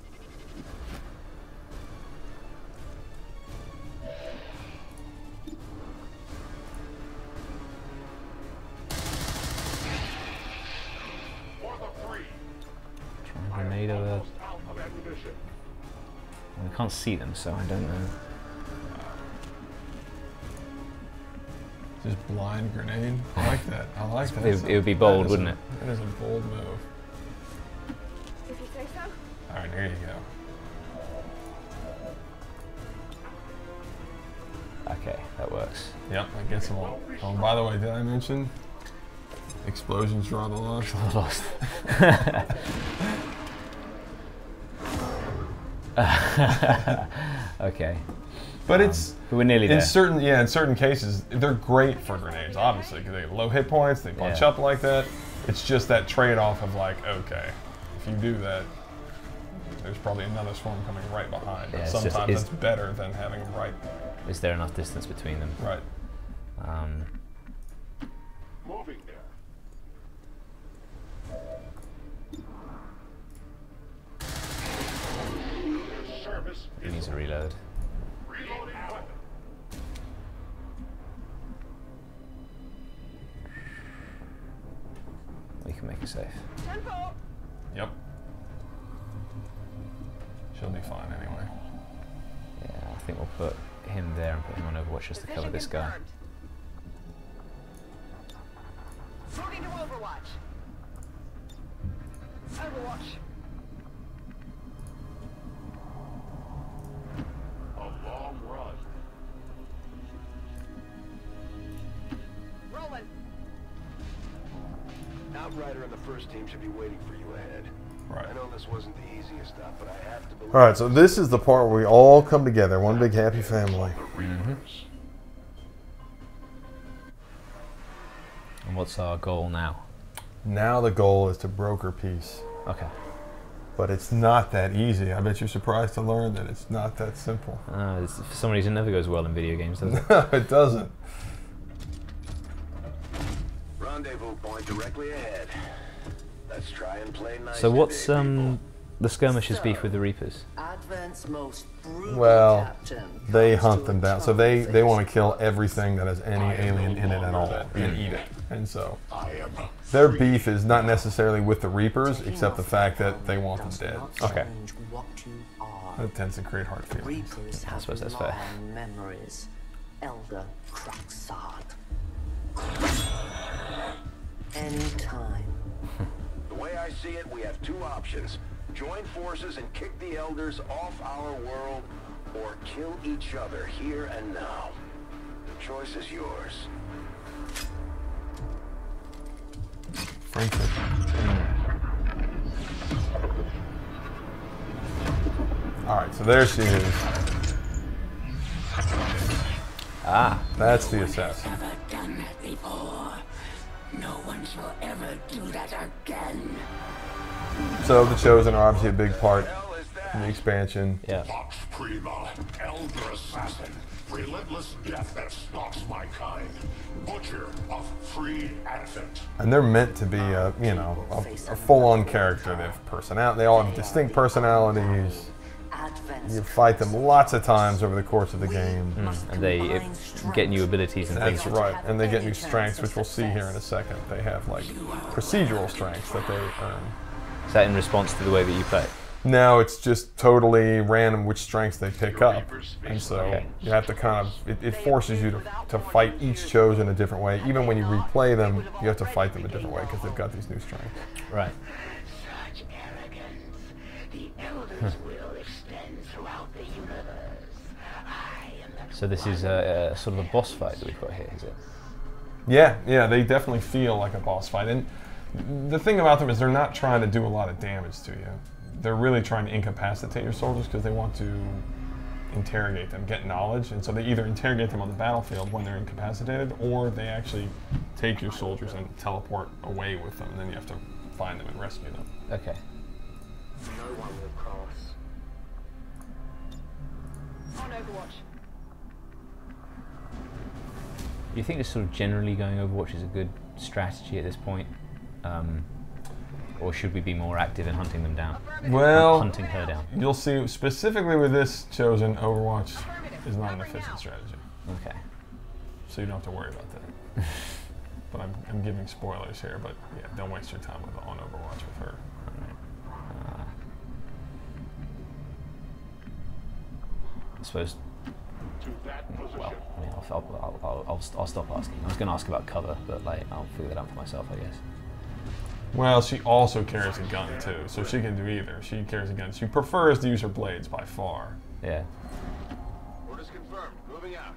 Grenade over. We can't see them, so I don't know. Just blind grenade. I like that. I like that. It would be bold, wouldn't it? That is a bold move. If you say so. All right, there you go. Okay, that works. Yep, I guess I'm all. Oh, by the way, did I mention explosions draw the Lost? Lost. Okay. But it's we're nearly there. In certain cases, they're great for grenades, obviously, because they have low hit points, they punch up like that. It's just that trade-off of like, okay, if you do that, there's probably another swarm coming right behind. But sometimes it's better than having them right. Is there enough distance between them? Right. Moving there. He needs a reload. Reloading weapon. We can make it safe. Tempo. Yep. She'll be fine anyway. Yeah, I think we'll put him there and put him on Overwatch just to cover this guy. Moving to Overwatch. Overwatch. A long run. Rolling. Outrider and the first team should be waiting for you ahead. Right. I know this wasn't the easiest stuff, but I have to believe. All right, so this is the part where we all come together, one big happy family. And what's our goal now? Now the goal is to broker peace. Okay. But it's not that easy. I bet you're surprised to learn that it's not that simple. For some reason, it never goes well in video games, does it? No, it doesn't. Rendezvous point directly ahead. Let's try and play nice. So what's the skirmishers' beef with the Reapers? Advent's most brutal Well, captain they comes hunt to them a down. So they conversation. want to kill everything that has any alien in it at all and eat it. And so their beef is not necessarily with the Reapers, except the fact that they want them dead. Okay. What you are. That tends to create hard feelings. Reapers I have suppose that's fair. long memories. Elder Cracksard. Anytime. The way I see it, we have two options. Join forces and kick the Elders off our world, or kill each other here and now. The choice is yours. Frankly. Alright, so there she is. Ah. That's the assassin. Never done that before. No one shall ever do that again. So the Chosen are obviously a big part in the expansion. Yeah. Vox Prima, Elder Assassin, relentless death that stalks my kind, butcher of free advent. And they're meant to be a, you know, a full-on character. They have personality. They all have distinct personalities. You fight them lots of times over the course of the game. And they get new abilities and things. That's right. And they get new strengths, which we'll see here in a second. They have like procedural strengths that they earn. Is that in response to the way that you play? No, it's just totally random which strengths they pick up, and so you have to kind of, it forces you to fight each chosen a different way. Even when you replay them, you have to fight them a different way because they've got these new strengths. Right. Such arrogance. The Elder's will extends throughout the universe. I am the So this is a sort of a boss fight that we've got here, is it? Yeah, they definitely feel like a boss fight. And the thing about them is they're not trying to do a lot of damage to you. They're really trying to incapacitate your soldiers because they want to interrogate them, get knowledge, and so they either interrogate them on the battlefield when they're incapacitated, or they actually take your soldiers and teleport away with them, and then you have to find them and rescue them. Okay. No one will cross. On Overwatch. Do you think just sort of generally going Overwatch is a good strategy at this point? Or should we be more active in hunting them down? Well, hunting her down. You'll see, specifically with this chosen, Overwatch is not an efficient strategy. Okay. So you don't have to worry about that. But I'm giving spoilers here, but yeah, don't waste your time on Overwatch with her. Alright. I suppose. Well, I mean, I'll stop asking. I was going to ask about cover, but like I'll figure that out for myself, I guess. Well, she also carries a gun too, so she can do either. She carries a gun. She prefers to use her blades by far. Yeah. Orders confirmed. Moving out.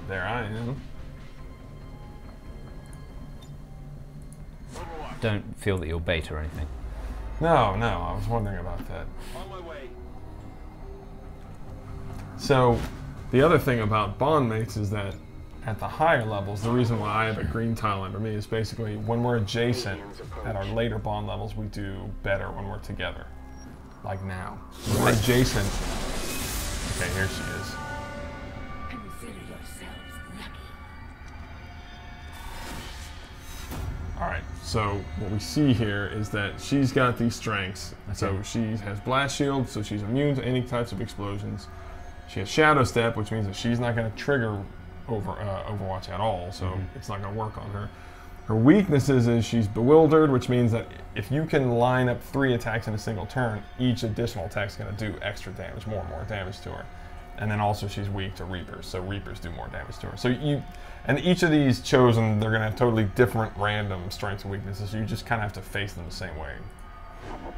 There I am. Don't feel that you're bait or anything. No, I was wondering about that. On my way. So, the other thing about bond mates is that at the higher levels, the reason why I have a green tile under me is basically when we're adjacent at our later bond levels, we do better when we're together. Like now. When we're adjacent. Okay, here she is. Consider yourselves lucky. Alright, so what we see here is that she's got these strengths. Okay. So she has blast shield, so she's immune to any types of explosions. She has shadow step, which means that she's not going to trigger Overwatch at all, so it's not going to work on her. Her weaknesses is she's bewildered, which means that if you can line up 3 attacks in a single turn, each additional attack is going to do extra damage, more and more damage to her. And then also she's weak to Reapers, so Reapers do more damage to her. So and each of these chosen, they're going to have totally different random strengths and weaknesses, so you just kind of have to face them the same way.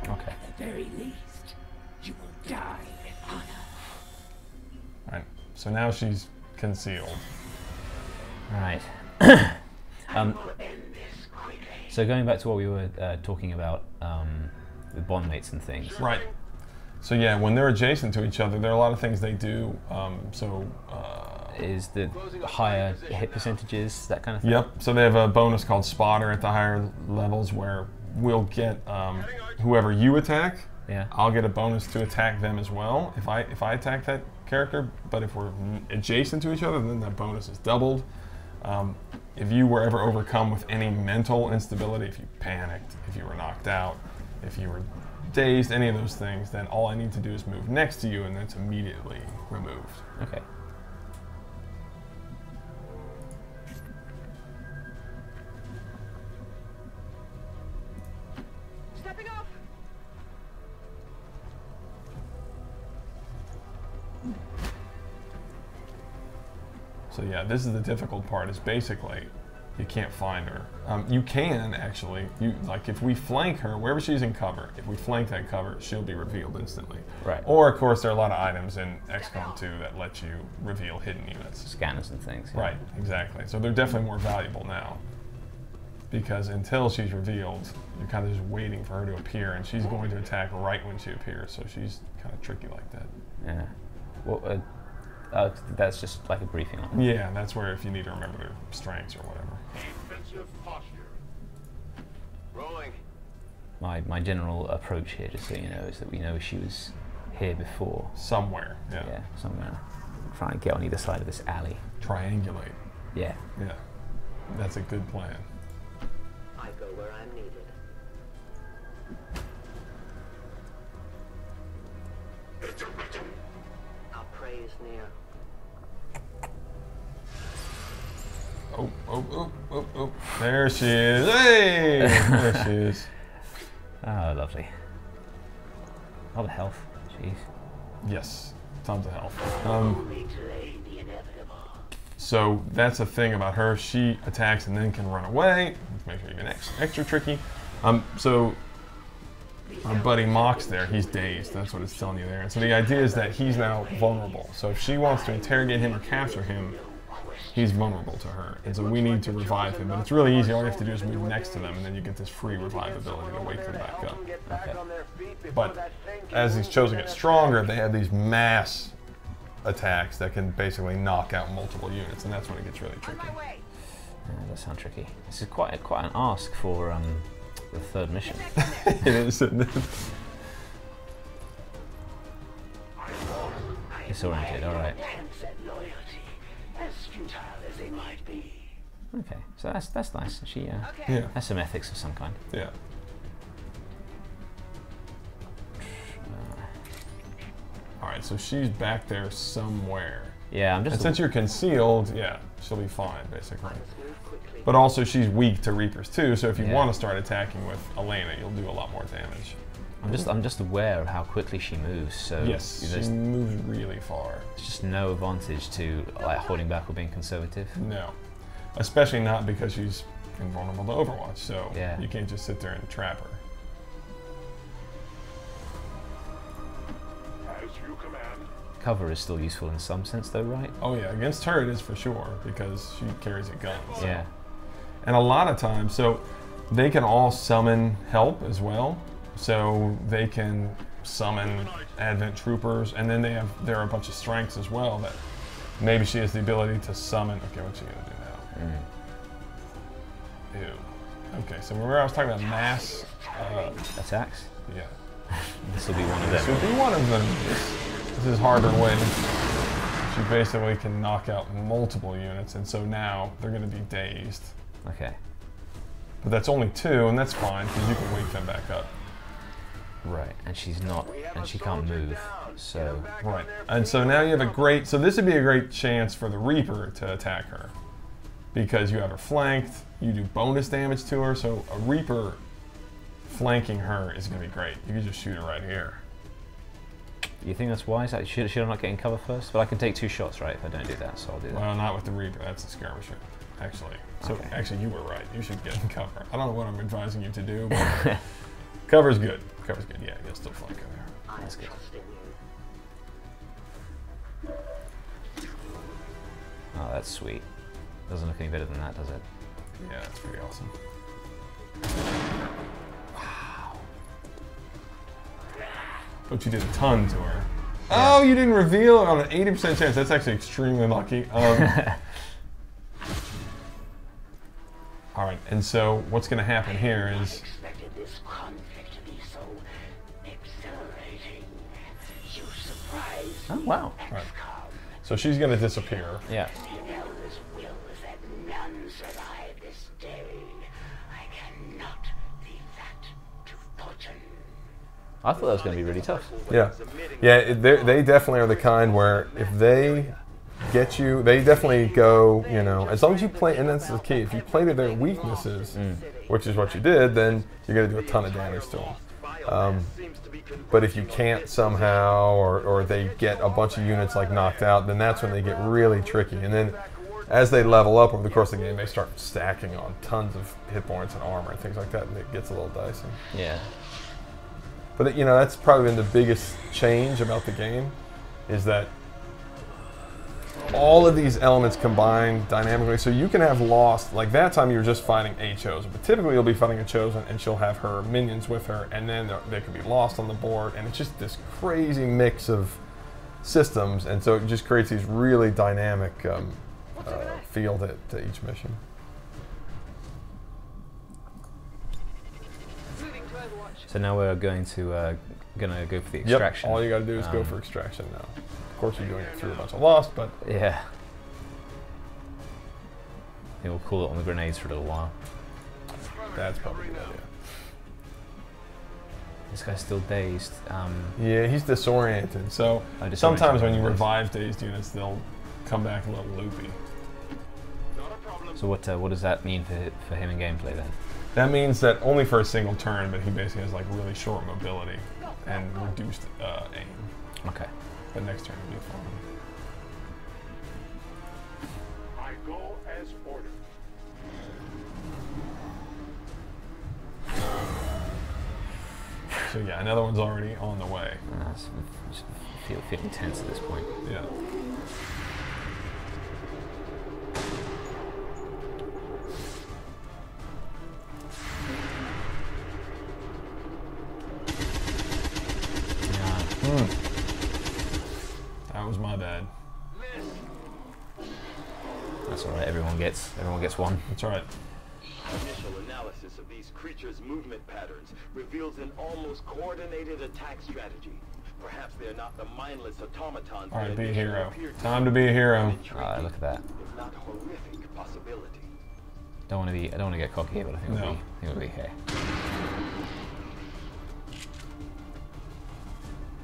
Okay. At the very least, you will die with honor. Right, so now she's concealed. Right. So going back to what we were talking about with bond mates and things. Right. So yeah, when they're adjacent to each other, there are a lot of things they do. Is the higher hit percentages, that kind of thing? Yep. So they have a bonus called Spotter at the higher levels where we'll get whoever you attack. Yeah. I'll get a bonus to attack them as well if I attack that character. But if we're adjacent to each other, then that bonus is doubled. If you were ever overcome with any mental instability, if you panicked, if you were knocked out, if you were dazed, any of those things, then all I need to do is move next to you and that's immediately removed. Okay. Stepping off. So yeah, this is the difficult part, is basically you can't find her. You can actually, like if we flank her, wherever she's in cover, if we flank that cover, she'll be revealed instantly. Right. Or of course there are a lot of items in Xcom 2 that let you reveal hidden units. Scanners and things. Yeah. Right, exactly. So they're definitely more valuable now. Because until she's revealed, you're kind of just waiting for her to appear, and she's going to attack right when she appears, so she's kind of tricky like that. Yeah. Well, that's just like a briefing on it. Yeah, that's where if you need to remember their strengths or whatever. Defensive posture. Rolling. My general approach here, just so you know, is that we know she was here before. Somewhere, yeah. Yeah, somewhere. Try and get on either side of this alley. Triangulate. Yeah. Yeah, that's a good plan. I go where I'm needed. Our prey is near. Oh, oh. There she is. Hey! There she is. Oh, lovely. All the health. Jeez. Yes, tons of health. So that's the thing about her. She attacks and then can run away, which makes her even extra tricky. So our buddy Mox there, he's dazed. That's what it's telling you there. And so the idea is that he's now vulnerable. So if she wants to interrogate him or capture him, he's vulnerable to her. And so we need to revive him. But it's really easy. All you have to do is move next to them, and then you get this free revive ability to wake them back up. Okay. But as these Chosen get stronger, they have these mass attacks that can basically knock out multiple units, and that's when it gets really tricky. That does sound tricky. This is quite an ask for the third mission. It is. Disoriented, alright. As futile as they might be. Okay, so that's nice. She yeah. has some ethics of some kind. Yeah. Alright, so she's back there somewhere. Yeah, I'm just... And since you're concealed, yeah, she'll be fine, basically. But also, she's weak to Reapers, too, so if you want to start attacking with Elena, you'll do a lot more damage. I'm just aware of how quickly she moves, so... Yes, she moves really far. There's just no advantage to like holding back or being conservative. No. Especially not because she's invulnerable to Overwatch, so you can't just sit there and trap her. Cover is still useful in some sense though, right? Oh yeah, against her it is for sure, because she carries a gun. So. Yeah. And a lot of times, so they can all summon help as well. So they can summon Advent troopers, and then there are a bunch of strengths as well that maybe she has the ability to summon. Okay, what's she gonna do now? Ew. Okay, so remember I was talking about mass attacks? Yeah. This will be one of them. This would be one of them. This is harder way. She basically can knock out multiple units, and so now they're going to be dazed. Okay. But that's only 2, and that's fine, because you can wake them back up. Right, and she's not, and she can't move, so... Right, and so now you have a great, so this would be a great chance for the Reaper to attack her. Because you have her flanked, you do bonus damage to her, so a Reaper flanking her is going to be great. You can just shoot her right here. You think that's wise? Should I not get in cover first? But I can take 2 shots, right, if I don't do that, so I'll do that. Well, not with the Reaper, that's a skirmisher, actually. So, actually, you were right. You should get in cover. I don't know what I'm advising you to do, but cover's good. Cover's good, yeah, you'll still flank her there. That's good. Oh, that's sweet. Doesn't look any better than that, does it? Yeah, that's pretty awesome. But you did a ton to her. Yeah. Oh, you didn't reveal on an 80% chance. That's actually extremely lucky. All right, and so what's going to happen here is... I expected this conflict to be so exhilarating. You surprised Oh, wow. Right. So she's going to disappear. Yeah. The Elder's will is that none survive this day. I cannot leave that to fortune. I thought that was going to be really tough. Yeah. Yeah, they definitely are the kind where if they get you, they definitely go, you know, as long as you play, and that's the key, if you play to their weaknesses, which is what you did, then you're going to do a ton of damage to them. But if you can't somehow, or they get a bunch of units like knocked out, then that's when they get really tricky. And then as they level up over the course of the game, they start stacking on tons of hit points and armor and things like that, and it gets a little dicey. Yeah. But you know, that's probably been the biggest change about the game, is that all of these elements combine dynamically. So you can have lost, like that time you were just fighting a Chosen, but typically you'll be fighting a Chosen and she'll have her minions with her, and then they can be lost on the board, and it's just this crazy mix of systems, and so it just creates these really dynamic feel to each mission. So now we're going to go for the extraction. Yep, all you got to do is go for extraction now. Of course, you're doing it through a bunch of lost, but yeah. I think we'll cool it on the grenades for a little while. That's probably a good idea. This guy's still dazed. Yeah, he's disoriented. So sometimes when you revive dazed units, they'll come back a little loopy. So what does that mean for him in gameplay then? That means that only for a single turn, but he basically has like really short mobility and reduced aim. Okay. But next turn will be fine. I go as ordered. So yeah, another one's already on the way. I feel tense at this point. Yeah. That was my bad. That's all right. Everyone gets one. That's right. Initial analysis of these creatures' movement patterns reveals an almost coordinated attack strategy. Perhaps they're not the mindless automatons. All right, be a hero. Time to be a hero. Alright, look at that. If not horrific possibility. I don't want to get cocky here, but I think it'll be okay.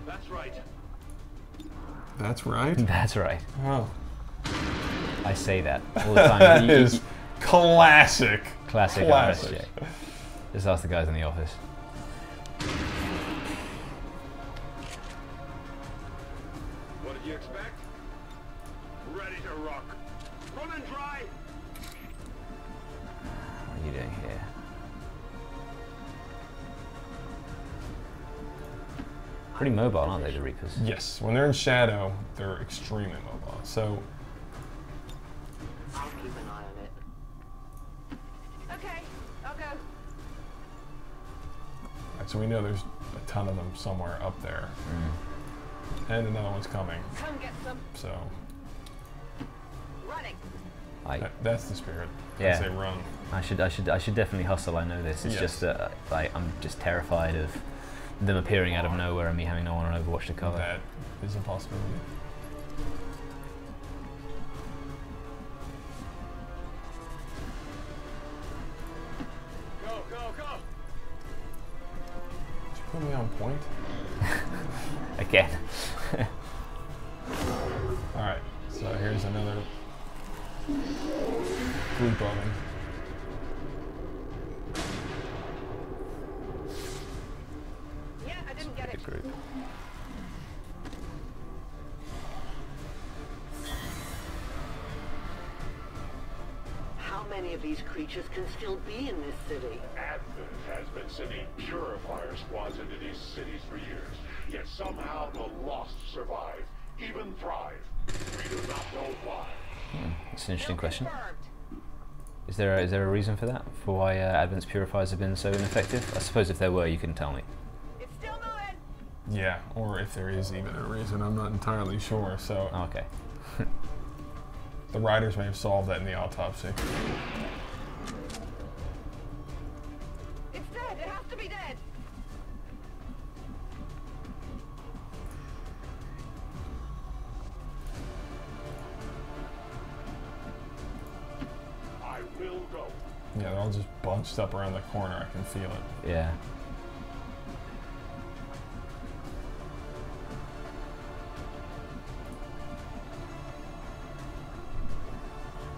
That's right. That's right? That's right. Oh. I say that all the time. That is classic. Classic RSJ. Just ask the guys in the office. What did you expect? Ready to rock. Run and dry. What are you doing here? Pretty mobile, aren't they, the Reapers? Yes, when they're in shadow, they're extremely mobile. So I'll keep an eye on it. Okay, I'll go. right, so we know there's a ton of them somewhere up there. And another one's coming. Come get some. So Running. that's the spirit. Yeah. I say run. I should definitely hustle. I know this. It's just that I'm just terrified of them appearing out of nowhere and me having no one on Overwatch to cover. That is a possibility. Go, go, go. Did you put me on point? Again. Alright, so here's another group of them. Yeah, I didn't get it. Group. How many of these creatures can still be in this city? Advent has been sending purifier squads into these cities for years, yet somehow the lost survive, even thrive. We do not know why. That's an interesting question. Is there a reason for that? For why Advent's purifiers have been so ineffective? I suppose if there were, you can tell me. It's still moving. Yeah, or if there is even a reason, I'm not entirely sure. So Okay. the writers may have solved that in the autopsy. It's dead. It has to be dead. I will go. Yeah, they're all just bunched up around the corner. I can feel it. Yeah.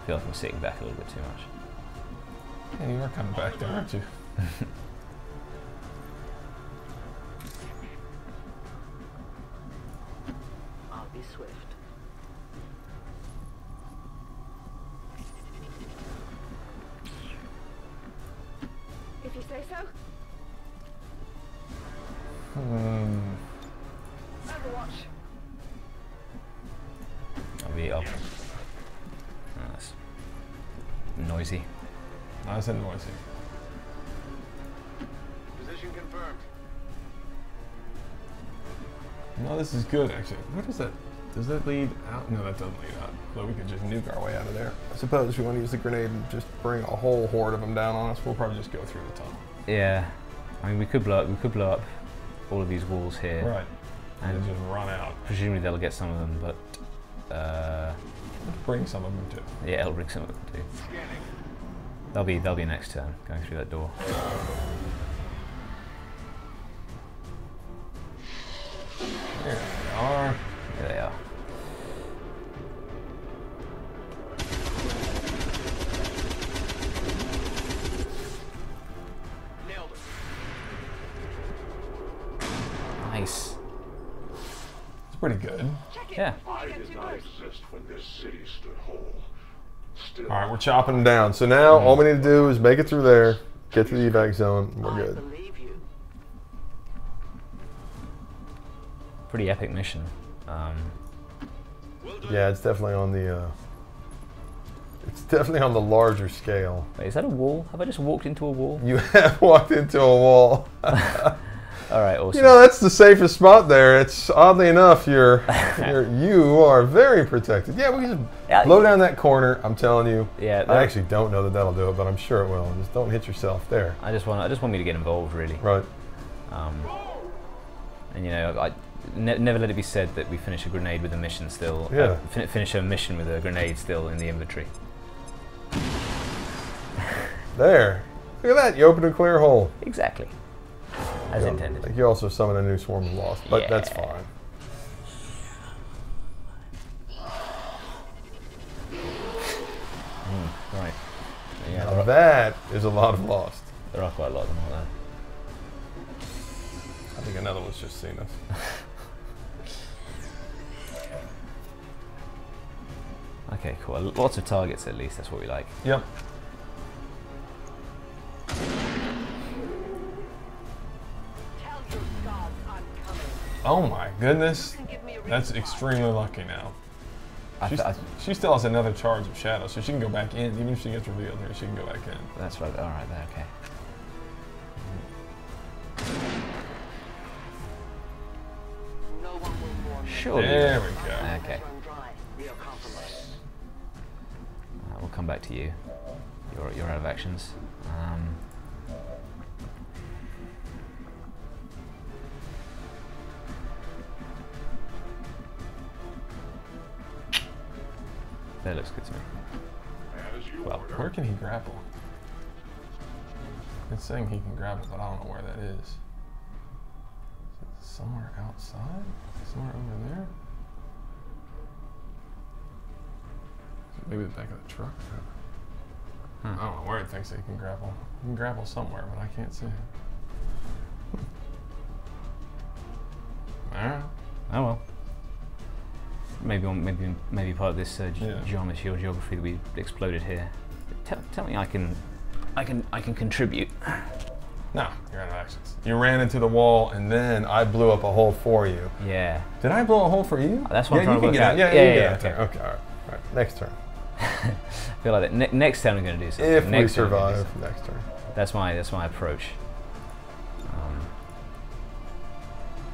I feel like I'm sitting back a little bit too much. Yeah, you are coming back there, aren't you? I'll be swift. If you say so. Overwatch. I'll be up. Oh, that's noisy. Nice and noisy. Position confirmed. No, this is good actually. What is that? Does that lead out? No, that doesn't lead out. So we could just nuke our way out of there. I suppose if we want to use the grenade and just bring a whole horde of them down on us, we'll probably just go through the tunnel. Yeah. I mean, we could blow up all of these walls here. Right. And just run out. Presumably they'll get some of them, but bring some of them too. yeah, it'll bring some of them too. They'll be next turn going through that door. There they are. There they are. pretty good. Yeah. I did not exist when this city stood whole. Still. All right, we're chopping them down. So now all we need to do is make it through there, get to the evac zone, and we're good. Pretty epic mission. Yeah, it's definitely on the. It's definitely on the larger scale. Wait, is that a wall? Have I just walked into a wall? You have walked into a wall. All right, awesome. You know, that's the safest spot there. It's oddly enough, you are very protected. Yeah, we can just blow down that corner. I'm telling you. Yeah. I actually don't know that that'll do it, but I'm sure it will. Just don't hit yourself there. I just want me to get involved, really. Right. And you know, never let it be said that we finish a grenade with a mission still. Yeah. Finish a mission with a grenade still in the inventory. There. Look at that. You opened a clear hole. Exactly. As intended. Like you also summon a new swarm of lost, but that's fine. Right. Yeah. Now that is a lot of lost. There are quite a lot of them like that. I think another one's just seen us. Okay, cool. Lots of targets at least. That's what we like. Yep. Oh my goodness. That's extremely lucky now. She still has another charge of shadow, so she can go back in. Even if she gets revealed here, she can go back in. That's right. All right, there. Okay. Sure. There we go. Okay. We'll come back to you. You're out of actions. That looks good to me. Well, where can he grapple? It's saying he can grapple, but I don't know where that is. Is it somewhere outside? Somewhere over there? Is it maybe the back of the truck? I don't know where it thinks that he can grapple. He can grapple somewhere, but I can't see it. Alright. Oh well. Maybe part of this geometry or geography that we exploded here. Tell me I can contribute. No, you're out of actions. You ran into the wall, and then I blew up a hole for you. Yeah. Did I blow a hole for you? That's what I'm trying to work out. Yeah, okay. Okay, all right. Next turn. I feel like that. Next turn I'm going to do something. If next we survive, next turn. That's my approach.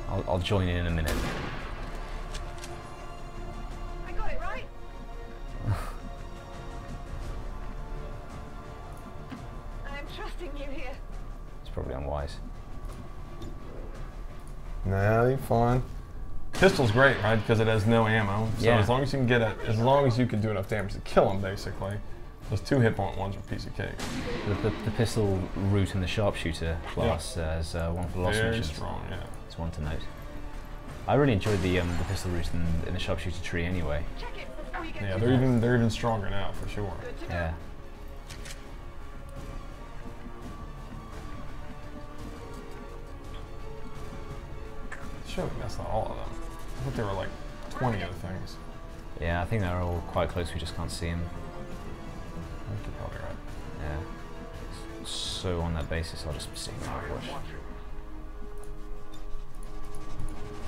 I'll join in a minute. I got it right. I'm trusting you here. It's probably unwise. Nah, you're fine. Pistol's great, right? Because it has no ammo. So as long as you can get it, as long as you can do enough damage to kill him, basically. Those 2 hit point ones are a piece of cake. The pistol route and the sharpshooter class as one for lost missions. Very strong, yeah. It's one to note. I really enjoyed the pistol route in the sharpshooter tree anyway. Yeah, they're even stronger now for sure. Yeah. Sure, that's not all of them. I thought there were like 20 other things. Yeah, I think they're all quite close. We just can't see them. I think you're probably right. Yeah. So on that basis, I'll just stick with my watch.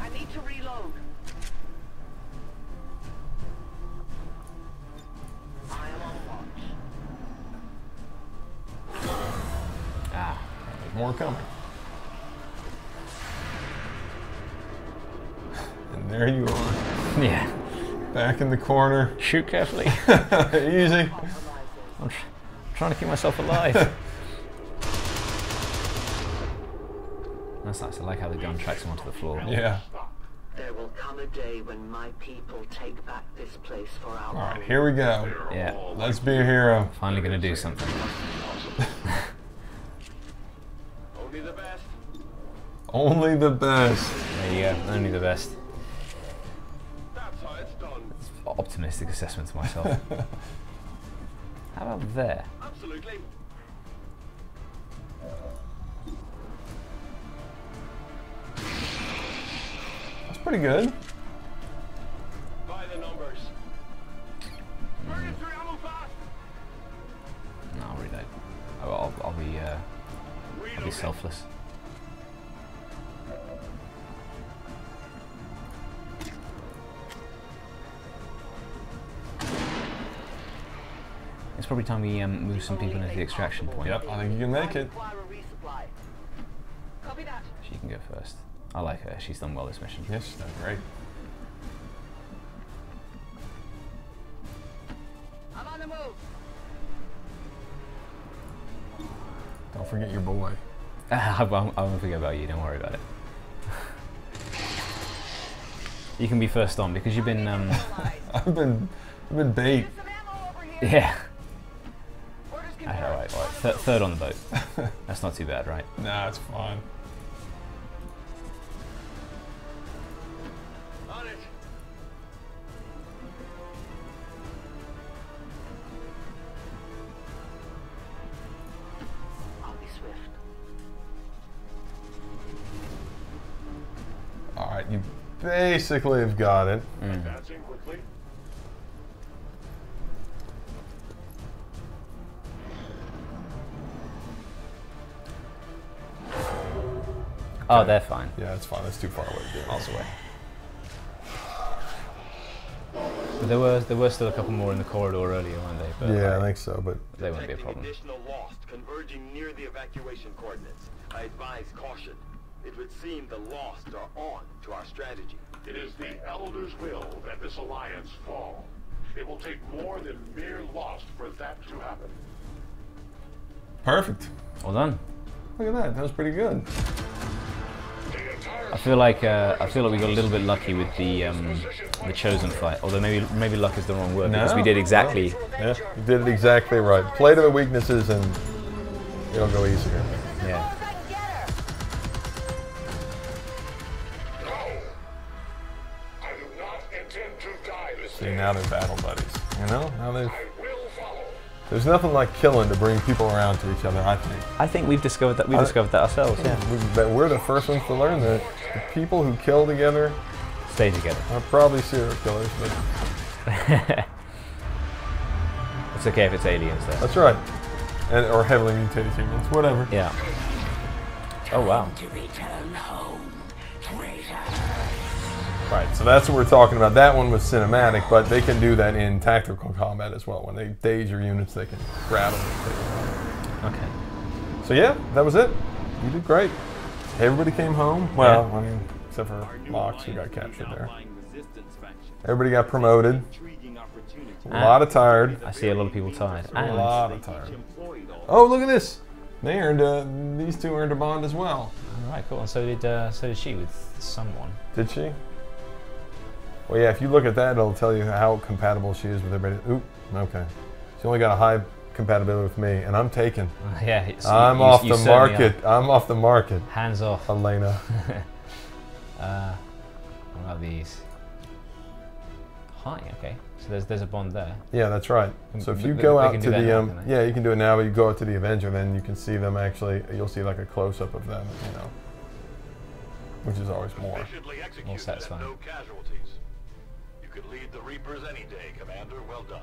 I need to reload. I am on watch. Ah. There's more coming. And there you are. Yeah. Back in the corner. Shoot carefully. Easy. I'm trying to keep myself alive. That's nice. I like how the gun tracks him onto the floor. Yeah. There will come a day when my people take back this place for our own. Alright, here we go. Yeah. Let's be a hero. Finally gonna do something. Only the best. Only the best. There you go. Only the best. That's how it's done. Optimistic assessment to myself. How about there? Absolutely. That's pretty good. selfless. It's probably time we move some people into the extraction point. Yep, I think you can make it. She can go first. I like her. She's done well this mission. Yes, she's done great. I'm on the move. Don't forget your boy. I won't forget about you. Don't worry about it. You can be first on because you've been. I've been bait. Yeah. Alright. Third on the boat. That's not too bad, right? Nah, it's fine. On it. I'll be swift. Alright, you basically have got it. Advancing quickly. Oh, they're fine. Yeah, it's fine. That's too far away to do it. Miles away. But there were still a couple more in the corridor earlier, weren't they? But yeah, I think so, but they won't be a problem. Additional lost converging near the evacuation coordinates. I advise caution. It would seem the lost are on to our strategy. It is the Elder's will that this alliance fall. It will take more than mere lost for that to happen. perfect. Well done. Look at that. That was pretty good. I feel like we got a little bit lucky with the chosen fight. Although maybe luck is the wrong word because we did exactly. Yeah, you did it exactly right. Play to the weaknesses and it'll go easier. Yeah. See, now they're battle buddies. You know, now they've. There's nothing like killing to bring people around to each other. I think. I think we've discovered that. We discovered that ourselves. Yeah. We're the first ones to learn that the people who kill together stay together. Are probably serial killers, but it's okay if it's aliens, though. That's right, or heavily mutated humans, whatever. Yeah. Oh wow. Right, so that's what we're talking about. That one was cinematic, but they can do that in tactical combat as well. When they daze your units, they can grab them and take them. Okay. So yeah, that was it. You did great. Everybody came home. Well, I mean, except for Mox, who got captured there. Everybody got promoted. A lot of tired. I see a lot of people tired. A lot of tired. Oh, look at this. They earned. These two earned a bond as well. All right, cool. And so did she with someone. Did she? Well, yeah, if you look at that, it'll tell you how compatible she is with everybody. Oop, okay. She only got a high compatibility with me, and I'm taken. Yeah, I'm off the market. I'm off the market. Hands off. Elena. What about these? Hi, okay. So there's a bond there. Yeah, that's right. So if you go out to the, yeah, you can do it now, but you go out to the Avenger, then you can see them actually, you'll see like a close-up of them, you know, which is always more satisfying. No casualties. You could lead the Reapers any day, Commander. Well done.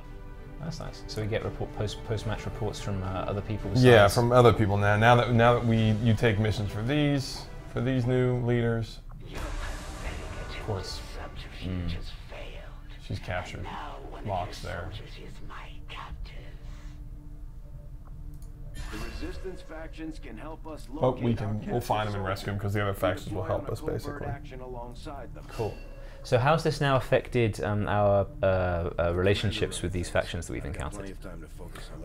That's nice. So we get post-match reports from other people. Besides. Yeah, from other people now. Now that you take missions for these new leaders. Of course. She's captured. Mox there. The resistance factions can help us But we'll find them and rescue them because the other factions will help us basically. Cool. So how's this now affected our relationships with these factions that we've encountered?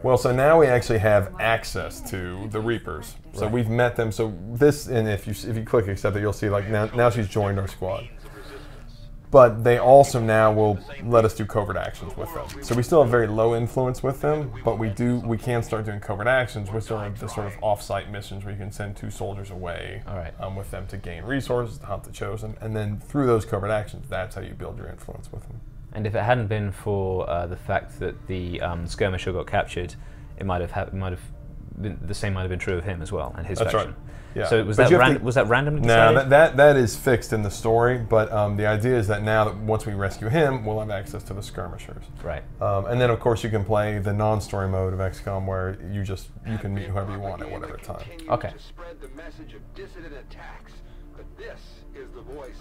Well, so now we actually have access to the Reapers. So we've met them. So this, and if you click accept it, you'll see like now she's joined our squad. But they also now will let us do covert actions with them. So we still have very low influence with them, but we can start doing covert actions, which are the sort of off-site missions where you can send 2 soldiers away with them to gain resources, to hunt the chosen, and then through those covert actions, that's how you build your influence with them. And if it hadn't been for the fact that the skirmisher got captured, it might have the same might have been true of him as well and his That's faction. right. Yeah. So was that randomly No, decided? that is fixed in the story. But the idea is that now that once we rescue him, we'll have access to the skirmishers. Right. And then of course you can play the non-story mode of XCOM, where you can meet whoever you want at whatever time. Okay.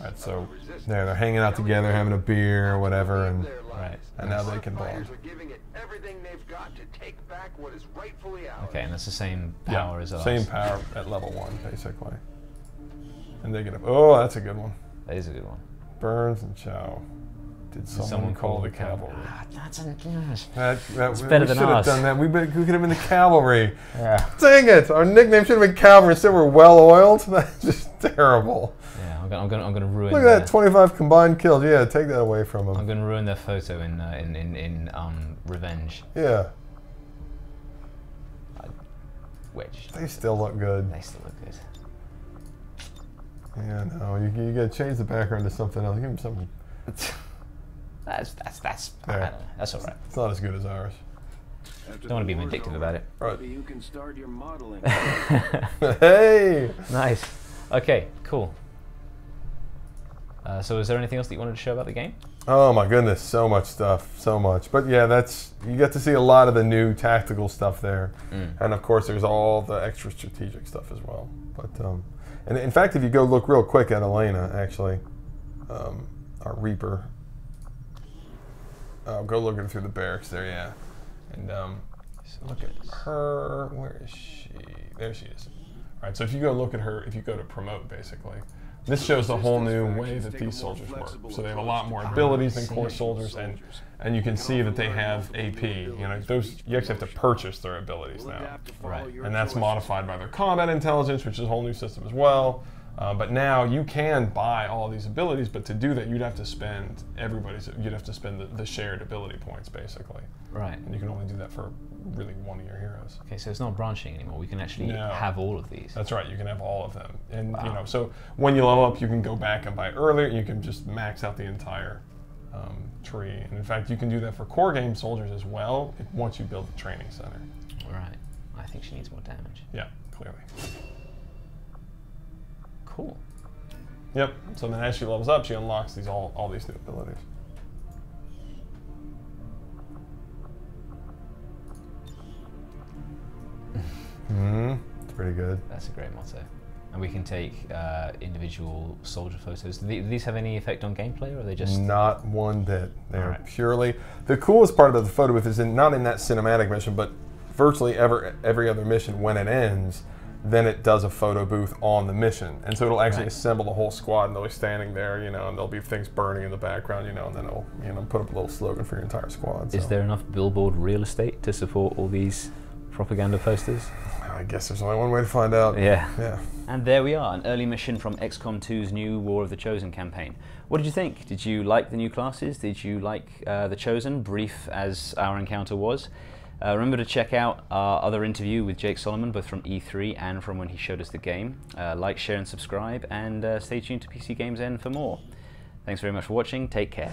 Right, so they're hanging out together, having a beer or whatever, and now they can bond. Okay, and that's the same power as ours. Same power at level 1, basically. And they get up. Oh, that's a good one. That is a good one. Burns and Chow. Did someone call the cavalry? That's better than we should have us. done that. We could have been the cavalry. Yeah. Dang it! Our nickname should have been cavalry instead. We're well oiled. That's just terrible. Yeah, I'm gonna ruin. Look at that, 25 combined kills. Yeah, take that away from them. I'm gonna ruin their photo in Revenge. Yeah. Which they still look good. They still look good. Yeah, no, you gotta change the background to something else. Give them something. That's I don't know. That's all right. It's not as good as ours. Don't want to be vindictive about it. Right. You can start your modeling. Hey. Nice. Okay. Cool. So is there anything else that you wanted to show about the game? Oh my goodness, so much stuff, so much. But yeah, you get to see a lot of the new tactical stuff there, and of course there's all the extra strategic stuff as well. But and in fact, if you go look real quick at Elena, actually, our Reaper, go look at her through the barracks there, yeah, and look at her. Where is she? There she is. All right, so if you go look at her, if you go to promote, basically. This shows the whole new way that these soldiers work. So they have a lot more abilities than core soldiers, and you can see that they have AP. You know, you actually have to purchase their abilities now, right? And that's modified by their combat intelligence, which is a whole new system as well. But now you can buy all these abilities, but to do that, you'd have to spend the shared ability points, basically. Right. And you can only do that for really one of your heroes. Okay, so it's not branching anymore. We can actually have all of these. That's right. You can have all of them, and you know, so when you level up, you can go back and buy earlier. You can just max out the entire tree, and in fact, you can do that for core game soldiers as well once you build the training center. Right. I think she needs more damage. Yeah, clearly. Cool. Yep. So then, as she levels up, she unlocks all these new abilities. It's pretty good. That's a great motto. And we can take individual soldier photos. Do these have any effect on gameplay, or are they just... Not one bit. They're purely... The coolest part of the photo booth is not in that cinematic mission, but virtually every other mission, when it ends, then it does a photo booth on the mission. And so it'll actually assemble the whole squad, and they'll be standing there, you know, and there'll be things burning in the background, you know, and then it'll, you know, put up a little slogan for your entire squad. Is there enough billboard real estate to support all these propaganda posters? I guess there's only one way to find out. Yeah. And there we are, an early mission from XCOM 2's new War of the Chosen campaign. What did you think? Did you like the new classes? Did you like the Chosen, brief as our encounter was? Remember to check out our other interview with Jake Solomon, both from E3 and from when he showed us the game. Like, share and subscribe, and stay tuned to PCGamesN for more. Thanks very much for watching. Take care.